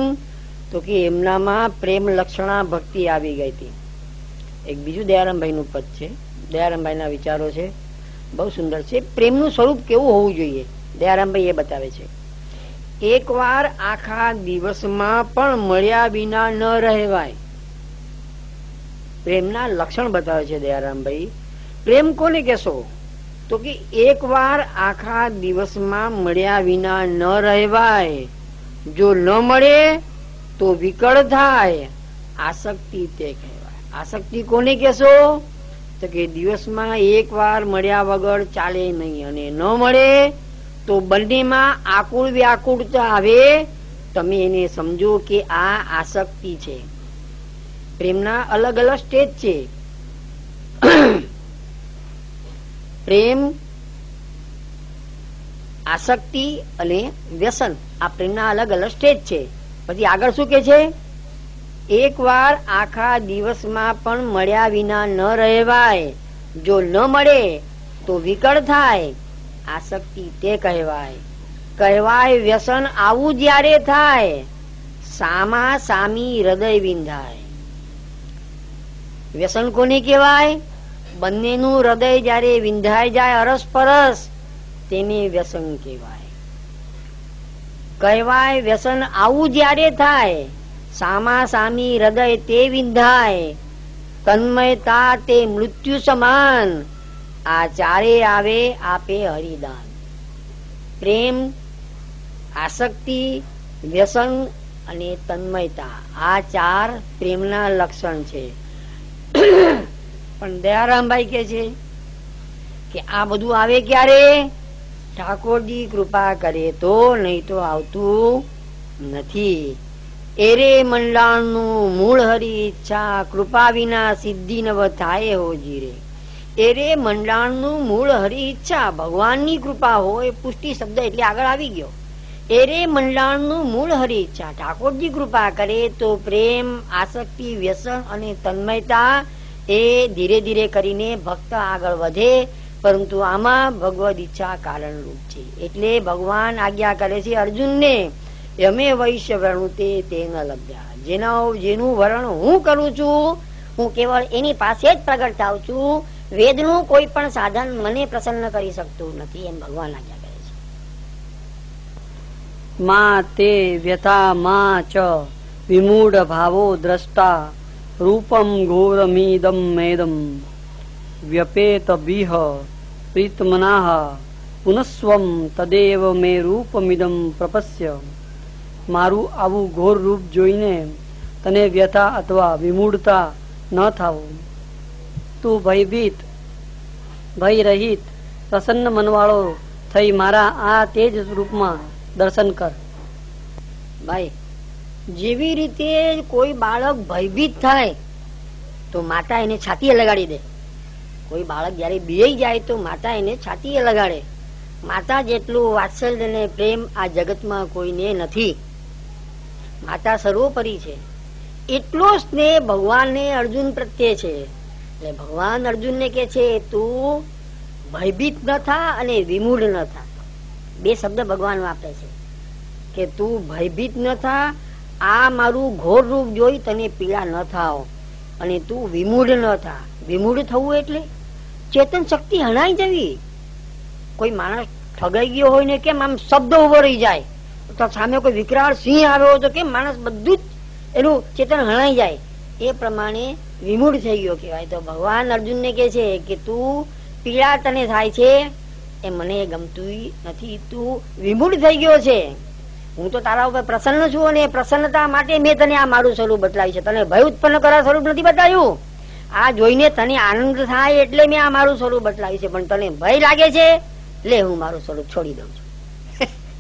તો કે એમનામાં પ્રેમ લક્ષણા ભક્તિ આવી ગઈ હતી. એક બીજું દયારામભાઈ નું પદ છે, દયારામભાઈ ના વિચારો છે, બહુ સુંદર છે. પ્રેમનું સ્વરૂપ કેવું હોવું જોઈએ દયારામભાઈ એ બતાવે છે. એક વાર આખા દિવસમાં પણ મળ્યા વિના ન રહેવાય. પ્રેમના લક્ષણ બતાવે છે દયારામભાઈ. પ્રેમ કોને કેશો? તો કે એક વાર આખા દિવસમાં મળ્યા વિના ન રહેવાય. જો ન મળે તો વિકળ થાય, આસક્તિ તે કહેવાય. આસક્તિ કોને કેશો? તો કે દિવસમાં એક વાર મળ્યા વગર ચાલે નહીં, અને ન મળે તો બંનેમાં આકુળ વ્યાકુળતા આવે. તમે એને સમજો કે આ આસક્તિ છે. પ્રેમના અલગ અલગ સ્ટેજ છે. પ્રેમ, આસક્તિ અને વ્યસન, આ પ્રેમના અલગ અલગ સ્ટેજ છે. પછી આગળ શું કે છે? એક વાર આખા દિવસમાં પણ મળ્યા વિના ન રહેવાય. જો ન મળે તો વિકળ થાય. આસક્તિ તે કહેવાય. વ્યસન આવું જ્યારે થાય, સામા સામી હૃદય વિંધાય. વ્યસન કોને કહેવાય? બંનેનું હૃદય જ્યારે વિંધાઈ જાય અરસપરસ, તેને વ્યસન કહેવાય. વ્યસન આવું જ્યારે થાય, સામા સામી હૃદય તે વિંધાય. તન્મયતા તે મૃત્યુ સમાન. આ ચારે આવે આપે હરિદાન. પ્રેમ, આસક્તિ, વ્યસન અને તન્મયતા, આ ચાર પ્રેમના લક્ષણ છે. પણ દયારામભાઈ કે છે કે આ બધું આવે ક્યારે? ઠાકોરજી કૃપા કરે તો, નહીં તો આવતું નથી. એરે મંડાણનું મૂળ હરી ઈચ્છા, કૃપા વિના સિદ્ધિ નવ થાય હોજી રે. એરે મંડાણનું મૂળ હરી ઈચ્છા, ભગવાનની કૃપા હોય. પુષ્ટિ શબ્દ એટલે આગળ આવી ગયો. એરે મંડાણનું મૂળ હરી ઈચ્છા, ઠાકોરજી કૃપા કરે તો પ્રેમ, આસક્તિ, વ્યસન અને તન્મયતા એ ધીરે ધીરે કરીને ભક્ત આગળ વધે. પરંતુ આમાં ભગવદ ઈચ્છા કારણરૂપ છે. એટલે ભગવાન આજ્ઞા કરે છે અર્જુનને, યમે વૈશ્ય વર્ણુતે તેન લબ્ધ્યા. જેનું વર્ણ હું કરું છું, હું કેવળ એની પાસે જ પ્રગટ થાઉં છું. વેદનું કોઈ પણ સાધન મને પ્રસન્ન કરી શકતું નથી, એમ ભગવાન આજ્ઞા કરે છે. મા તે વ્યથા મા ચ વિમૂઢ ભાવો દ્રષ્ટા, રૂપમ ઘોરમીદમ મેદમ વ્યપેત બીહ પ્રીતમનાહ પુનસ્વમ તદેવ મે રૂપમિદમ પ્રપસ્ય. મારું આવું ઘોર રૂપ જોઈને તને વ્યથા અથવા વિમૂઢતા ન થાવો. તું ભયભીત, ભય રહિત, પ્રસન્ન મનવાળો થઈ મારા આ તેજ રૂપમાં દર્શન કર. ભાઈ, જેવી રીતે કોઈ બાળક ભયભીત થાય તો માતા એને છાતીએ લગાડી દે. કોઈ બાળક જયારે બિયાઈ જાય તો માતા એને છાતીએ લગાડે. માતા જેટલું વાત્સલ્ય અને પ્રેમ આ જગતમાં કોઈને નથી. માતા સર્વોપરી છે. એટલો સ્નેહ ભગવાનને અર્જુન પ્રત્યે છે. એટલે ભગવાન અર્જુનને કે છે તું ભયભીત ન થા અને વિમૂઢ ન થા. બે શબ્દ ભગવાન વાપરે છે કે તું ભયભીત ન થા, આ મારું ઘોર રૂપ જોઈ તને પીડા ન થાવ, અને તું વિમૂઢ ન થા. વિમૂઢ થવું એટલે ચેતન શક્તિ હણાઈ જવી. કોઈ માણસ ઠગાઈ ગયો હોય ને કેમ આમ શબ્દ ઉભો રહી જાય, તો સામે કોઈ વિકરાળ સિંહ આવ્યો તો કેમ માણસ બધું જ એનું ચેતન હણાઈ જાય, એ પ્રમાણે વિમૂઢ થઈ ગયો કહેવાય. તો ભગવાન અર્જુનને કે છે કે તું પીડા તને થાય છે એ મને ગમતું નથી, તું વિમૂઢ થઈ ગયો છે. હું તો તારા ઉપર પ્રસન્ન છું અને પ્રસન્નતા માટે મેં તને આ મારું સ્વરૂપ બતલાવ્યું છે. તને ભય ઉત્પન્ન કરવા સ્વરૂપ નથી બતાવ્યું. આ જોઈને તને આનંદ થાય એટલે મેં આ મારું સ્વરૂપ બતલાવ્યું છે. પણ તને ભય લાગે છે એટલે હું મારું સ્વરૂપ છોડી દઉં છું.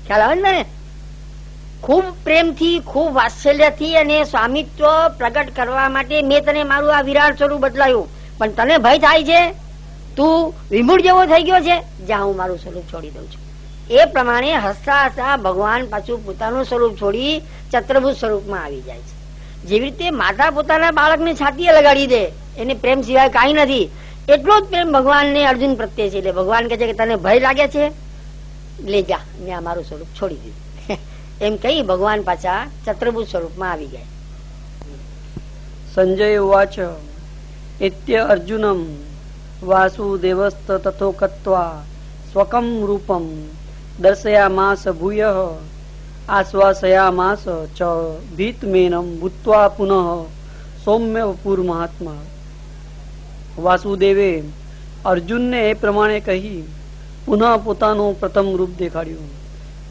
ખ્યાલ આવે ને? ખૂબ પ્રેમથી, ખૂબ વાત્સલ્યથી અને સ્વામિત્વ પ્રગટ કરવા માટે મેં તને મારું આ વિરાટ સ્વરૂપ બદલાયું. પણ તને ભય થાય છે, તું વિમૂઢ જેવો થઈ ગયો છે, જ્યાં હું મારું સ્વરૂપ છોડી દઉં છું. એ પ્રમાણે હસતા હસતા ભગવાન પાછું પોતાનું સ્વરૂપ છોડી ચતુર્ભુજ સ્વરૂપમાં આવી જાય છે. જેવી રીતે માતા પોતાના બાળકને છાતીએ લગાડી દે, એને પ્રેમ સિવાય કાંઈ નથી, એટલો જ પ્રેમ ભગવાનને અર્જુન પ્રત્યે છે. એટલે ભગવાન કહે છે કે તને ભય લાગે છે, લે જા, મેં આ મારું સ્વરૂપ છોડી દીધું. એમ કહી ભગવાન પાછા ચતુર્ભુજ સ્વરૂપમાં આવી ગયા. સંજય ઉવાચ ઇત્ય અર્જુનમ વાસુદેવસ્ત તથોક્ત્વા સ્વકમ રૂપમ દર્શયામાસ ભૂયઃ આશ્વાસયામાસ ચ ભીતમેનમ ભૂત્વા પુનઃ સૌમ્ય પુર મહાત્મા. વાસુદેવે અર્જુનને એ પ્રમાણે કહી પુનઃ પોતાનું પ્રથમ રૂપ દેખાડ્યું,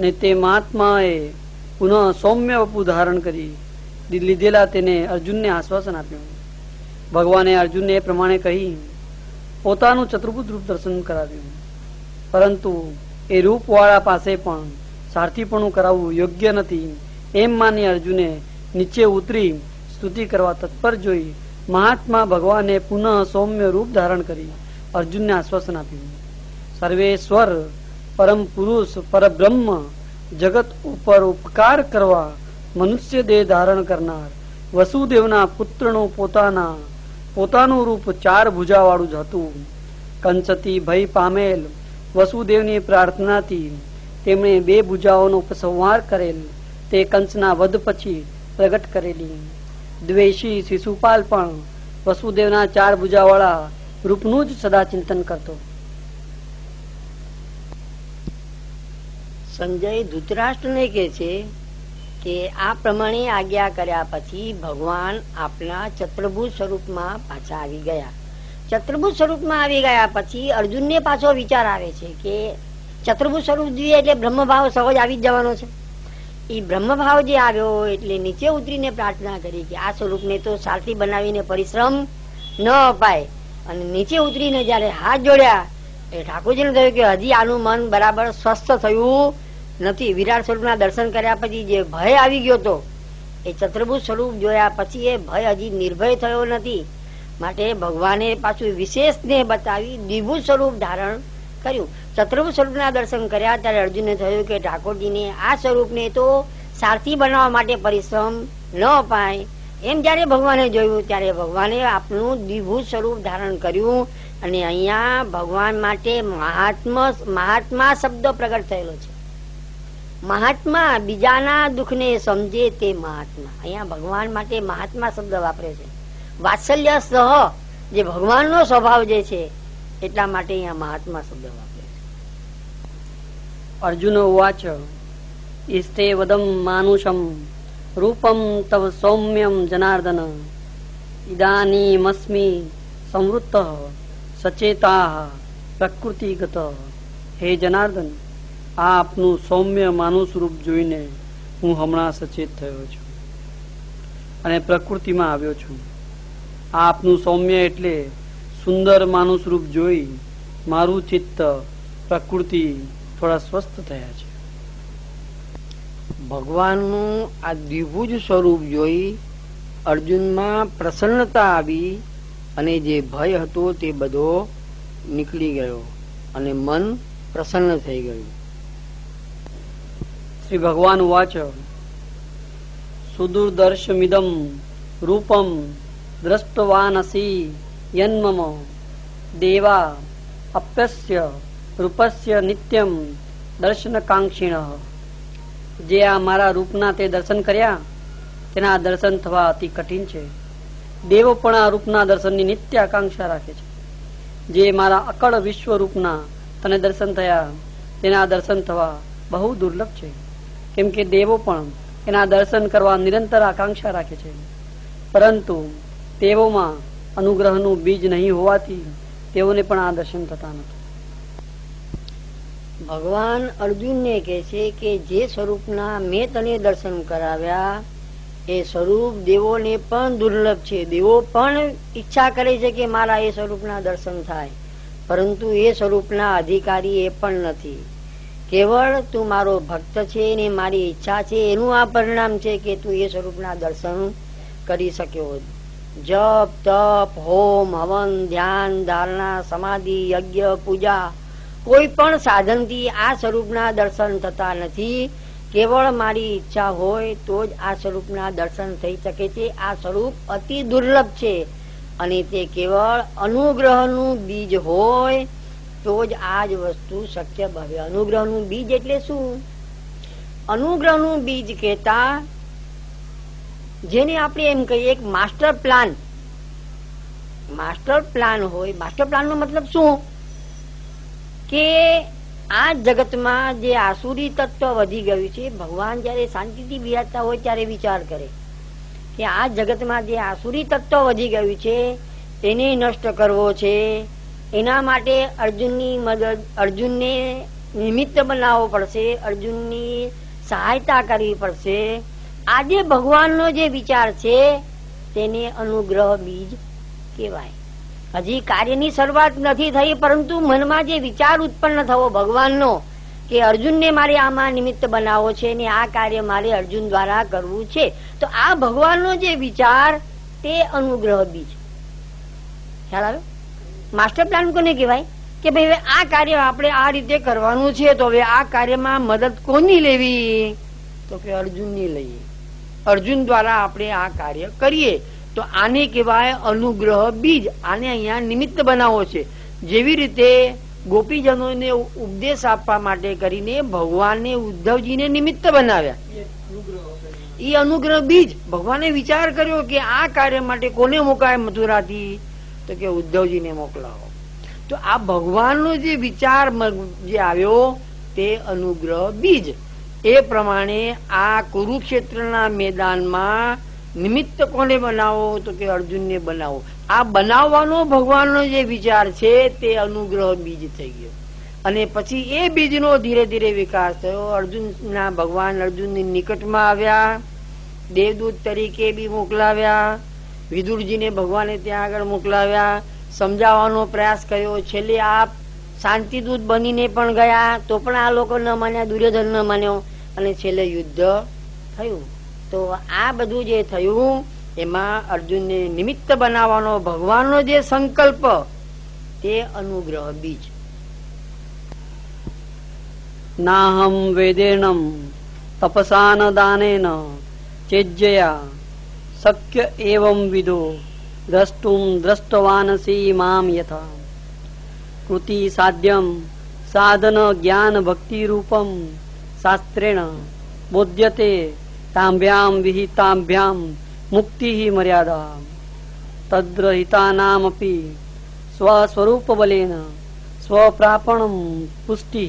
ને તે મહાત્માએ પુનઃ સૌમ્ય વપુ ધારણ કરી લીધેલા તેને અર્જુનને આશ્વાસન આપ્યું. ભગવાને અર્જુનને એ પ્રમાણે કહી પોતાનું ચતુર્ભુજ રૂપ દર્શન કરાવ્યું. પરંતુ એ રૂપવાળા પાસે પણ સારથીપણું કરાવવું યોગ્ય નથી એમ માની અર્જુને નીચે ઉતરી સ્તુતિ કરવા તત્પર જોઈ મહાત્મા ભગવાને પુનઃ સૌમ્ય રૂપ ધારણ કરી અર્જુનને આશ્વાસન આપ્યું. સર્વેશ્વર, પરમ પુરુષ, પરબ્રહ્મ, જગત ઉપર ઉપકાર કરવા મનુષ્ય દેહ ધારણ કરનાર વસુદેવના પુત્રનું પોતાનું રૂપ 4 ભુજાવાળું જ હતું. કંસથી ભય પામેલ વસુદેવની પ્રાર્થનાથી તેમણે 2 ભુજાઓનો ઉપસંહાર કરેલ તે કંસના વધ પછી પ્રગટ કરેલી. દ્વેષી શિશુપાલ પણ વસુદેવના 4 ભુજાવાળા રૂપનું જ સદા ચિંતન કરતો. સંજય ધૃતરાષ્ટ્રને કહે છે કે આ પ્રમાણે આજ્ઞા કર્યા પછી ભગવાન આપના ચતુર્ભુજ સ્વરૂપમાં પાછા આવી ગયા. ચતુર્ભુજ સ્વરૂપમાં આવી ગયા પછી અર્જુનને પાછો વિચાર આવે છે કે ચતુર્ભુજ સ્વરૂપ જોઈએ એટલે બ્રહ્મભાવ સહજ આવી જ જવાનો છે. એ બ્રહ્મભાવ જે આવ્યો એટલે નીચે ઉતરીને પ્રાર્થના કરી કે આ સ્વરૂપને તો સારથી બનાવીને પરિશ્રમ ન અપાય. અને નીચે ઉતરીને જયારે હાથ જોડ્યા એ ઠાકોરજીને થયું કે હજી આનું મન બરાબર સ્વસ્થ થયું નથી. વિરાટ સ્વરૂપના દર્શન કર્યા પછી જે ભય આવી ગયો હતો એ ચતુર્ભુજ સ્વરૂપ જોયા પછી એ ભય હજી નિર્ભય થયો નથી. માટે ભગવાને પાછું વિશેષને બતાવી દ્વિભુજ સ્વરૂપ ધારણ કર્યું. ચતુર્ભુજ સ્વરૂપના દર્શન કર્યા ત્યારે અર્જુનને થયું કે ઠાકોરજીને આ સ્વરૂપને તો સારથી બનાવવા માટે પરિશ્રમ ન અપાય. એમ જયારે ભગવાને જોયું ત્યારે ભગવાને આપનું દ્વિભુજ સ્વરૂપ ધારણ કર્યું. અને અહીંયા ભગવાન માટે મહાત્મા શબ્દ પ્રગટ થયેલો છે. મહાત્મા બીજાના દુઃખને સમજે તે મહાત્મા. અહીંયા ભગવાન માટે મહાત્મા શબ્દ વાપરે છે. વાત્સલ્ય સહ જે ભગવાનનો સ્વભાવ જે છે એટલા માટે અહીંયા મહાત્મા શબ્દ વાપરે છે. અર્જુન ઉવાચ ઇષ્ટે વદમ માનુષમ રૂપમ તવ સૌમ્યમ જનાર્દન ઇદાનીમસ્મિ સંવૃત્ત સચેતા પ્રકૃતિગત. હે જનાર્દન, આ આપનું સૌમ્ય માનુષ રૂપ જોઈને હું હમણાં સચેત થયો છું અને પ્રકૃતિમાં આવ્યો છું. આ આપનું સૌમ્ય એટલે સુંદર માનુષ રૂપ જોઈ મારું ચિત્ત પ્રકૃતિ થોડા સ્વસ્થ થયા છે. ભગવાનનું આ દ્વિભુજ સ્વરૂપ જોઈ અર્જુનમાં પ્રસન્નતા આવી અને જે ભય હતો તે બધો નીકળી ગયો અને મન પ્રસન્ન થઈ ગયું. શ્રી ભગવાન વાચ સુદુર્દર્શમિદમ રૂપમ દ્રષ્ટવાનસી યન્મમ દેવા અપ્યસ્ય રૂપસ્ય નિત્યમ દર્શનકાંક્ષિણઃ. જે આ મારા રૂપના તે દર્શન કર્યા તેના દર્શન થવા અતિ કઠિન છે. દેવો પણ આ રૂપના દર્શનની નિત્ય આકાંક્ષા રાખે છે. જે મારા અકળ વિશ્વ રૂપના તને દર્શન થયા તેના દર્શન થવા બહુ દુર્લભ છે. કેમ કે દેવો પણ એના દર્શન કરવા નિરંતર આકાંક્ષા રાખે છે. પરંતુ તેઓમાં અનુગ્રહનું બીજ નહીં હોવાથી તેઓને પણ આ દર્શન થતા નથી. ભગવાન અર્જુનને કહે છે કે જે સ્વરૂપના મેં તને દર્શન કરાવ્યા એ સ્વરૂપ દેવોને પણ દુર્લભ છે. દેવો પણ ઈચ્છા કરે છે કે મારા એ સ્વરૂપના દર્શન થાય, પરંતુ એ સ્વરૂપના અધિકારી એ પણ નથી. કેવળ તું મારો ભક્ત છે ને મારી ઈચ્છા છે એનું આ પરિણામ છે કે તું એ સ્વરૂપના દર્શન કરી શક્યો. જપ, તપ, હોમ, હવન, ધ્યાન, ધારણા, સમાધિ, યજ્ઞ, પૂજા કોઈ પણ સાધનથી આ સ્વરૂપના દર્શન થતા નથી. કેવળ મારી ઈચ્છા હોય તો જ આ સ્વરૂપના દર્શન થઈ શકે છે. આ સ્વરૂપ અતિ દુર્લભ છે અને તે કેવળ અનુગ્રહનું બીજ હોય તો જ આ જ વસ્તુ શક્ય બને. અનુગ્રહનું બીજ એટલે શું? અનુગ્રહનું બીજ કહેતા જેને આપણે એમ કહીએ એક માસ્ટર પ્લાન. માસ્ટર પ્લાન હોય. માસ્ટર પ્લાન નો મતલબ શું? કે આ જગતમાં જે આસુરી તત્વ વધી ગયું છે, ભગવાન જયારે શાંતિથી બિરાજતા હોય ત્યારે વિચાર કરે કે આ જગતમાં જે આસુરી તત્વ વધી ગયું છે તેને નષ્ટ કરવો છે. એના માટે અર્જુનની મદદ, અર્જુનને નિમિત્ત બનાવવો પડશે, અર્જુનની સહાયતા કરવી પડશે. આજે ભગવાનનો જે વિચાર છે તેને અનુગ્રહ બીજ કહેવાય. હજી કાર્યની શરૂઆત નથી થઈ, પરંતુ મનમાં જે વિચાર ઉત્પન્ન થવો ભગવાનનો કે અર્જુનને મારે આમાં નિમિત્ત બનાવવો છે ને આ કાર્ય મારે અર્જુન દ્વારા કરવું છે. તો આ ભગવાનનો જે વિચાર તે અનુગ્રહ બીજ. ખ્યાલ આવે? માસ્ટર પ્લાન કોને કહેવાય? કે ભાઈ હવે આ કાર્ય આપણે આ રીતે કરવાનું છે, તો હવે આ કાર્યમાં મદદ કોની લેવી? તો કે અર્જુનની લઈએ. અર્જુન દ્વારા આપણે આ કાર્ય કરીએ તો આને કહેવાય અનુગ્રહ બીજ. આને અહીંયા નિમિત્ત બનાવવો છે. જેવી રીતે ગોપીજનોને ઉપદેશ આપવા માટે કરીને ભગવાનને ઉદ્ધવજીને નિમિત્ત બનાવ્યા, એ અનુગ્રહ બીજ. ભગવાને વિચાર કર્યો કે આ કાર્ય માટે કોને મોકલાય મથુરાથી? તો કે ઉદ્ધવજીને મોકલાવો. તો આ ભગવાનનો જે વિચાર જે આવ્યો તે અનુગ્રહ બીજ. એ પ્રમાણે આ કુરુક્ષેત્રના મેદાનમાં નિમિત્ત કોને બનાવો? તો કે અર્જુનને બનાવો. આ બનાવવાનો ભગવાનનો જે વિચાર છે તે અનુગ્રહ બીજ થઈ ગયો. અને પછી એ બીજનો ધીરે ધીરે વિકાસ થયો. અર્જુનના ભગવાન અર્જુનની નિકટમાં આવ્યા, દેવદૂત તરીકે બી મોકલાવ્યા, વિદુરજીને ભગવાને ત્યાં આગળ મોકલાવ્યા, સમજાવવાનો પ્રયાસ કર્યો. છેલ્લે આપ શાંતિદૂત બનીને પણ ગયા તો પણ આ લોકો ન માન્યા, દુર્યોધન ન માન્યો અને છેલ્લે યુદ્ધ થયું. તો આ બધું જે થયું એમાં અર્જુનને નિમિત્ત બનાવવાનો ભગવાનનો જે સંકલ્પ તે અનુગ્રહ બીજ. નાહમ વેદેનમ તપસાન દાનેન ચેજ્જયા શક્ય એવં વિદો દ્રષ્ટુમ દ્રષ્ટવાનસી મામ યથા કૃતિ સાધ્યમ સાધન જ્ઞાન ભક્તિ રૂપમ શાસ્ત્રેણ બોધ્યતે તાભ્યામ વિહિતાભ્યામ મુક્તિ મર્યાદા તદ્રહિતાનામપી સ્વસ્વરૂપ બલેન સ્વપ્રાપણમ પુષ્ટિ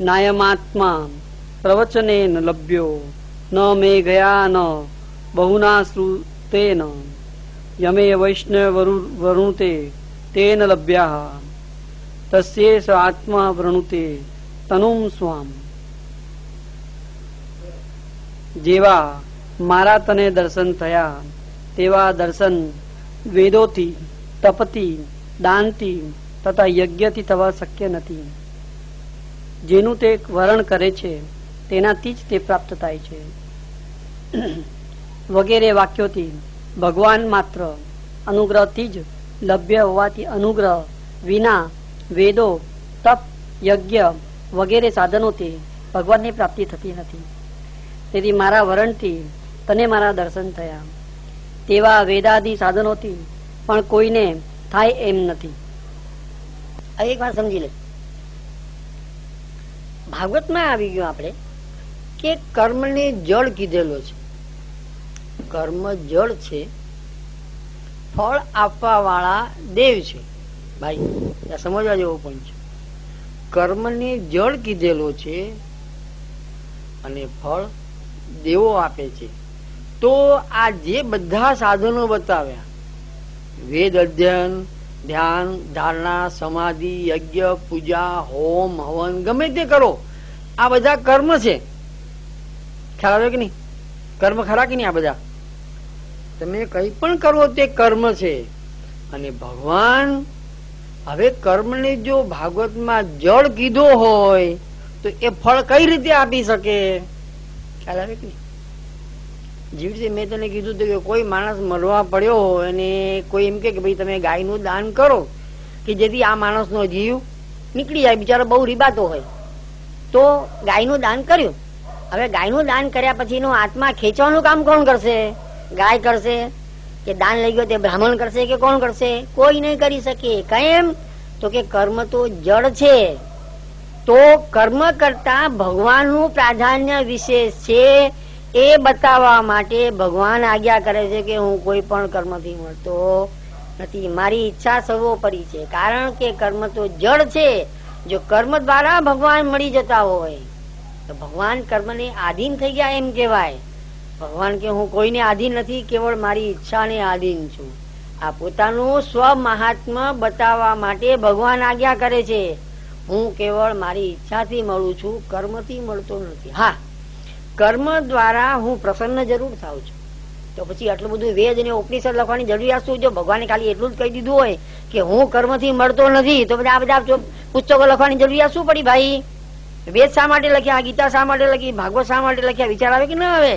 નાયમાત્મા પ્રવચનેન લભ્યો ન મે ગયા ન બહુના શ્રુતેન યમે વૈષ્ણવ વરુણતે તેન લભ્યા તસ્યેષ આત્મા વૃણુતે તનુમ સ્વામ. જેવા મારા તને દર્શન થયા તેવા દર્શન વેદોથી, તપથી, દાનથી તથા યજ્ઞથી થવા શક્ય નથી. જેનું તે વરણ કરે છે તેનાથી જ તે પ્રાપ્ત થાય છે. વગેરે વાક્યોથી ભગવાન માત્ર અનુગ્રહથી જ લભ્ય હોવાથી અનુગ્રહ વિના વેદો, તપ, યજ્ઞ વગેરે સાધનોથી ભગવાનની પ્રાપ્તિ થતી નથી. તેથી મારા વરણથી તને મારા દર્શન થયા તેવા વેદાદિ સાધનોથી પણ કોઈને થાય એમ નથી. એક વાર સમજી લે. ભાગવતમાં આવી ગયું આપણે કે કર્મને જળ કીધેલો છે. કર્મ જળ છે, ફળ આપવા વાળા દેવ છે. ભાઈ સમજવા જેવો પણ છે. કર્મને જળ કીધેલો છે અને ફળ દેવો આપે છે. તો આ જે બધા સાધનો બતાવ્યા, વેદ અધ્યયન, ધ્યાન, ધારણા, સમાધિ, યજ્ઞ, પૂજા, હોમ, હવન ગમે તે કરો, આ બધા કર્મ છે. ખ્યાલ આવે કે નહીં? કર્મ ખરા કે નહીં? આ બધા તમે કઈ પણ કરો તે કર્મ છે. અને ભગવાન હવે કર્મને જો ભાગવતમાં જળ કીધો હોય તો એ ફળ કઈ રીતે આપી શકે? ખ્યાલ આવે કે નહીં? જેવી રીતે મેં તને કીધું હતું કે કોઈ માણસ મરવા પડ્યો હોય અને કોઈ એમ કે ભાઈ તમે ગાયનું દાન કરો કે જેથી આ માણસનો જીવ નીકળી જાય, બિચારો બહુ રીબાતો હોય, તો ગાયનું દાન કર્યું. હવે ગાયનું દાન કર્યા પછીનો આત્મા ખેંચવાનું કામ કોણ કરશે? ગાય કરશે કે દાન લઈ ગયો તે બ્રાહ્મણ કરશે કે કોણ કરશે? કોઈ નહીં કરી શકે. કેમ? તો કે કર્મ તો જળ છે. તો કર્મ કરતા ભગવાનનું પ્રાધાન્ય વિશેષ છે. એ બતાવવા માટે ભગવાન આજ્ઞા કરે છે કે હું કોઈ પણ કર્મથી મળતો નથી, મારી ઈચ્છા સર્વોપરી છે. કારણ કે કર્મ તો જળ છે. જો કર્મ દ્વારા ભગવાન મળી જતા હોય તો ભગવાન કર્મને આધીન થઈ ગયા એમ કહેવાય. ભગવાન કે હું કોઈને આધીન નથી, કેવળ મારી ઈચ્છાને આધીન છું. આ પોતાનું સ્વ મહાત્મ્ય બતાવવા માટે ભગવાન આજ્ઞા કરે છે. હું કેવળ મારી ઈચ્છાથી મળું છું, કર્મથી મળતો નથી. હા, કર્મ દ્વારા હું પ્રસન્ન જરૂર થાઉં છું. તો પછી આટલું બધું વેદ અને ઉપનિષદ લખવાની જરૂરિયાત શું? જો ભગવાને ખાલી એટલું જ કહી દીધું હોય કે હું કર્મથી મળતો નથી, તો બધા પુસ્તકો લખવાની જરૂરિયાત શું પડી ભાઈ? વેદ શા માટે લખ્યા, ગીતા શા માટે લખી, ભાગવત શા માટે લખ્યા, વિચાર આવે કે ના આવે?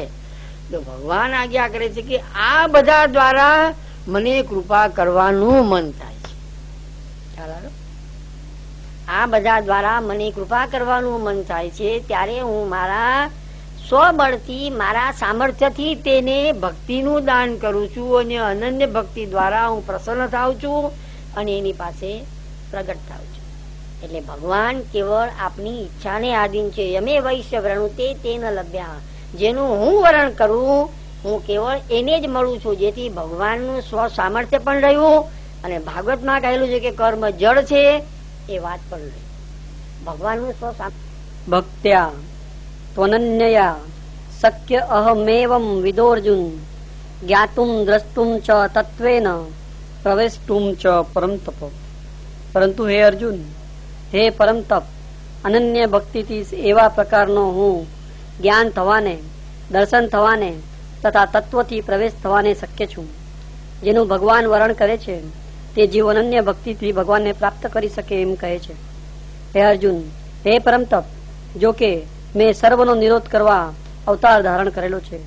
તો ભગવાન આજ્ઞા કરે છે કે આ બધા દ્વારા મને કૃપા કરવાનું મન થાય છે. ખ્યાલ આવ્યો? આ બધા દ્વારા મને કૃપા કરવાનું મન થાય છે, ત્યારે હું મારા સ્વબળથી, મારા સામર્થ્યથી તેને ભક્તિનું દાન કરું છું અને અનન્ય ભક્તિ દ્વારા હું પ્રસન્ન થાઉં છું અને એની પાસે પ્રગટ થાઉં છું. એટલે ભગવાન કેવળ આપની ઈચ્છાને આધીન છે. યમે વૈશ્ય વૃણુતે તેન લભ્યા, જેનું હું વરણ કરું હું કેવળ એને જ મળું છું. જેથી ભગવાનનું સ્વ સામર્થ્ય પણ રહ્યું અને ભાગવતમાં કહેલું છે કે કર્મ જળ છે એ વાત પણ રહી. ભગવાનનું સ્વ ભક્ત્યા ત્વનન્યયા શક્ય અહમેવમ વિદોર્જુન જ્ઞાતુમ દ્રષ્ટુમ ચ તત્વેન પ્રવેષ્ટુમ ચ પરમ તપ. પરંતુ હે અર્જુન, હે પરમ તપ, અનન્ય ભક્તિથી એવા પ્રકારનો હું જ્ઞાન થવાને, દર્શન થવાને તથા તત્વથી પ્રવેશ થવાને શક્ય છું. જેનું ભગવાન વરણ કરે છે તે જીવ અનન્ય ભક્તિથી ભગવાનને પ્રાપ્ત કરી શકે એમ કહે છે. હે અર્જુન, હે પરમ તપ, જો કે મેં સર્વનો નિરોધ કરવા અવતાર ધારણ કરેલો છે.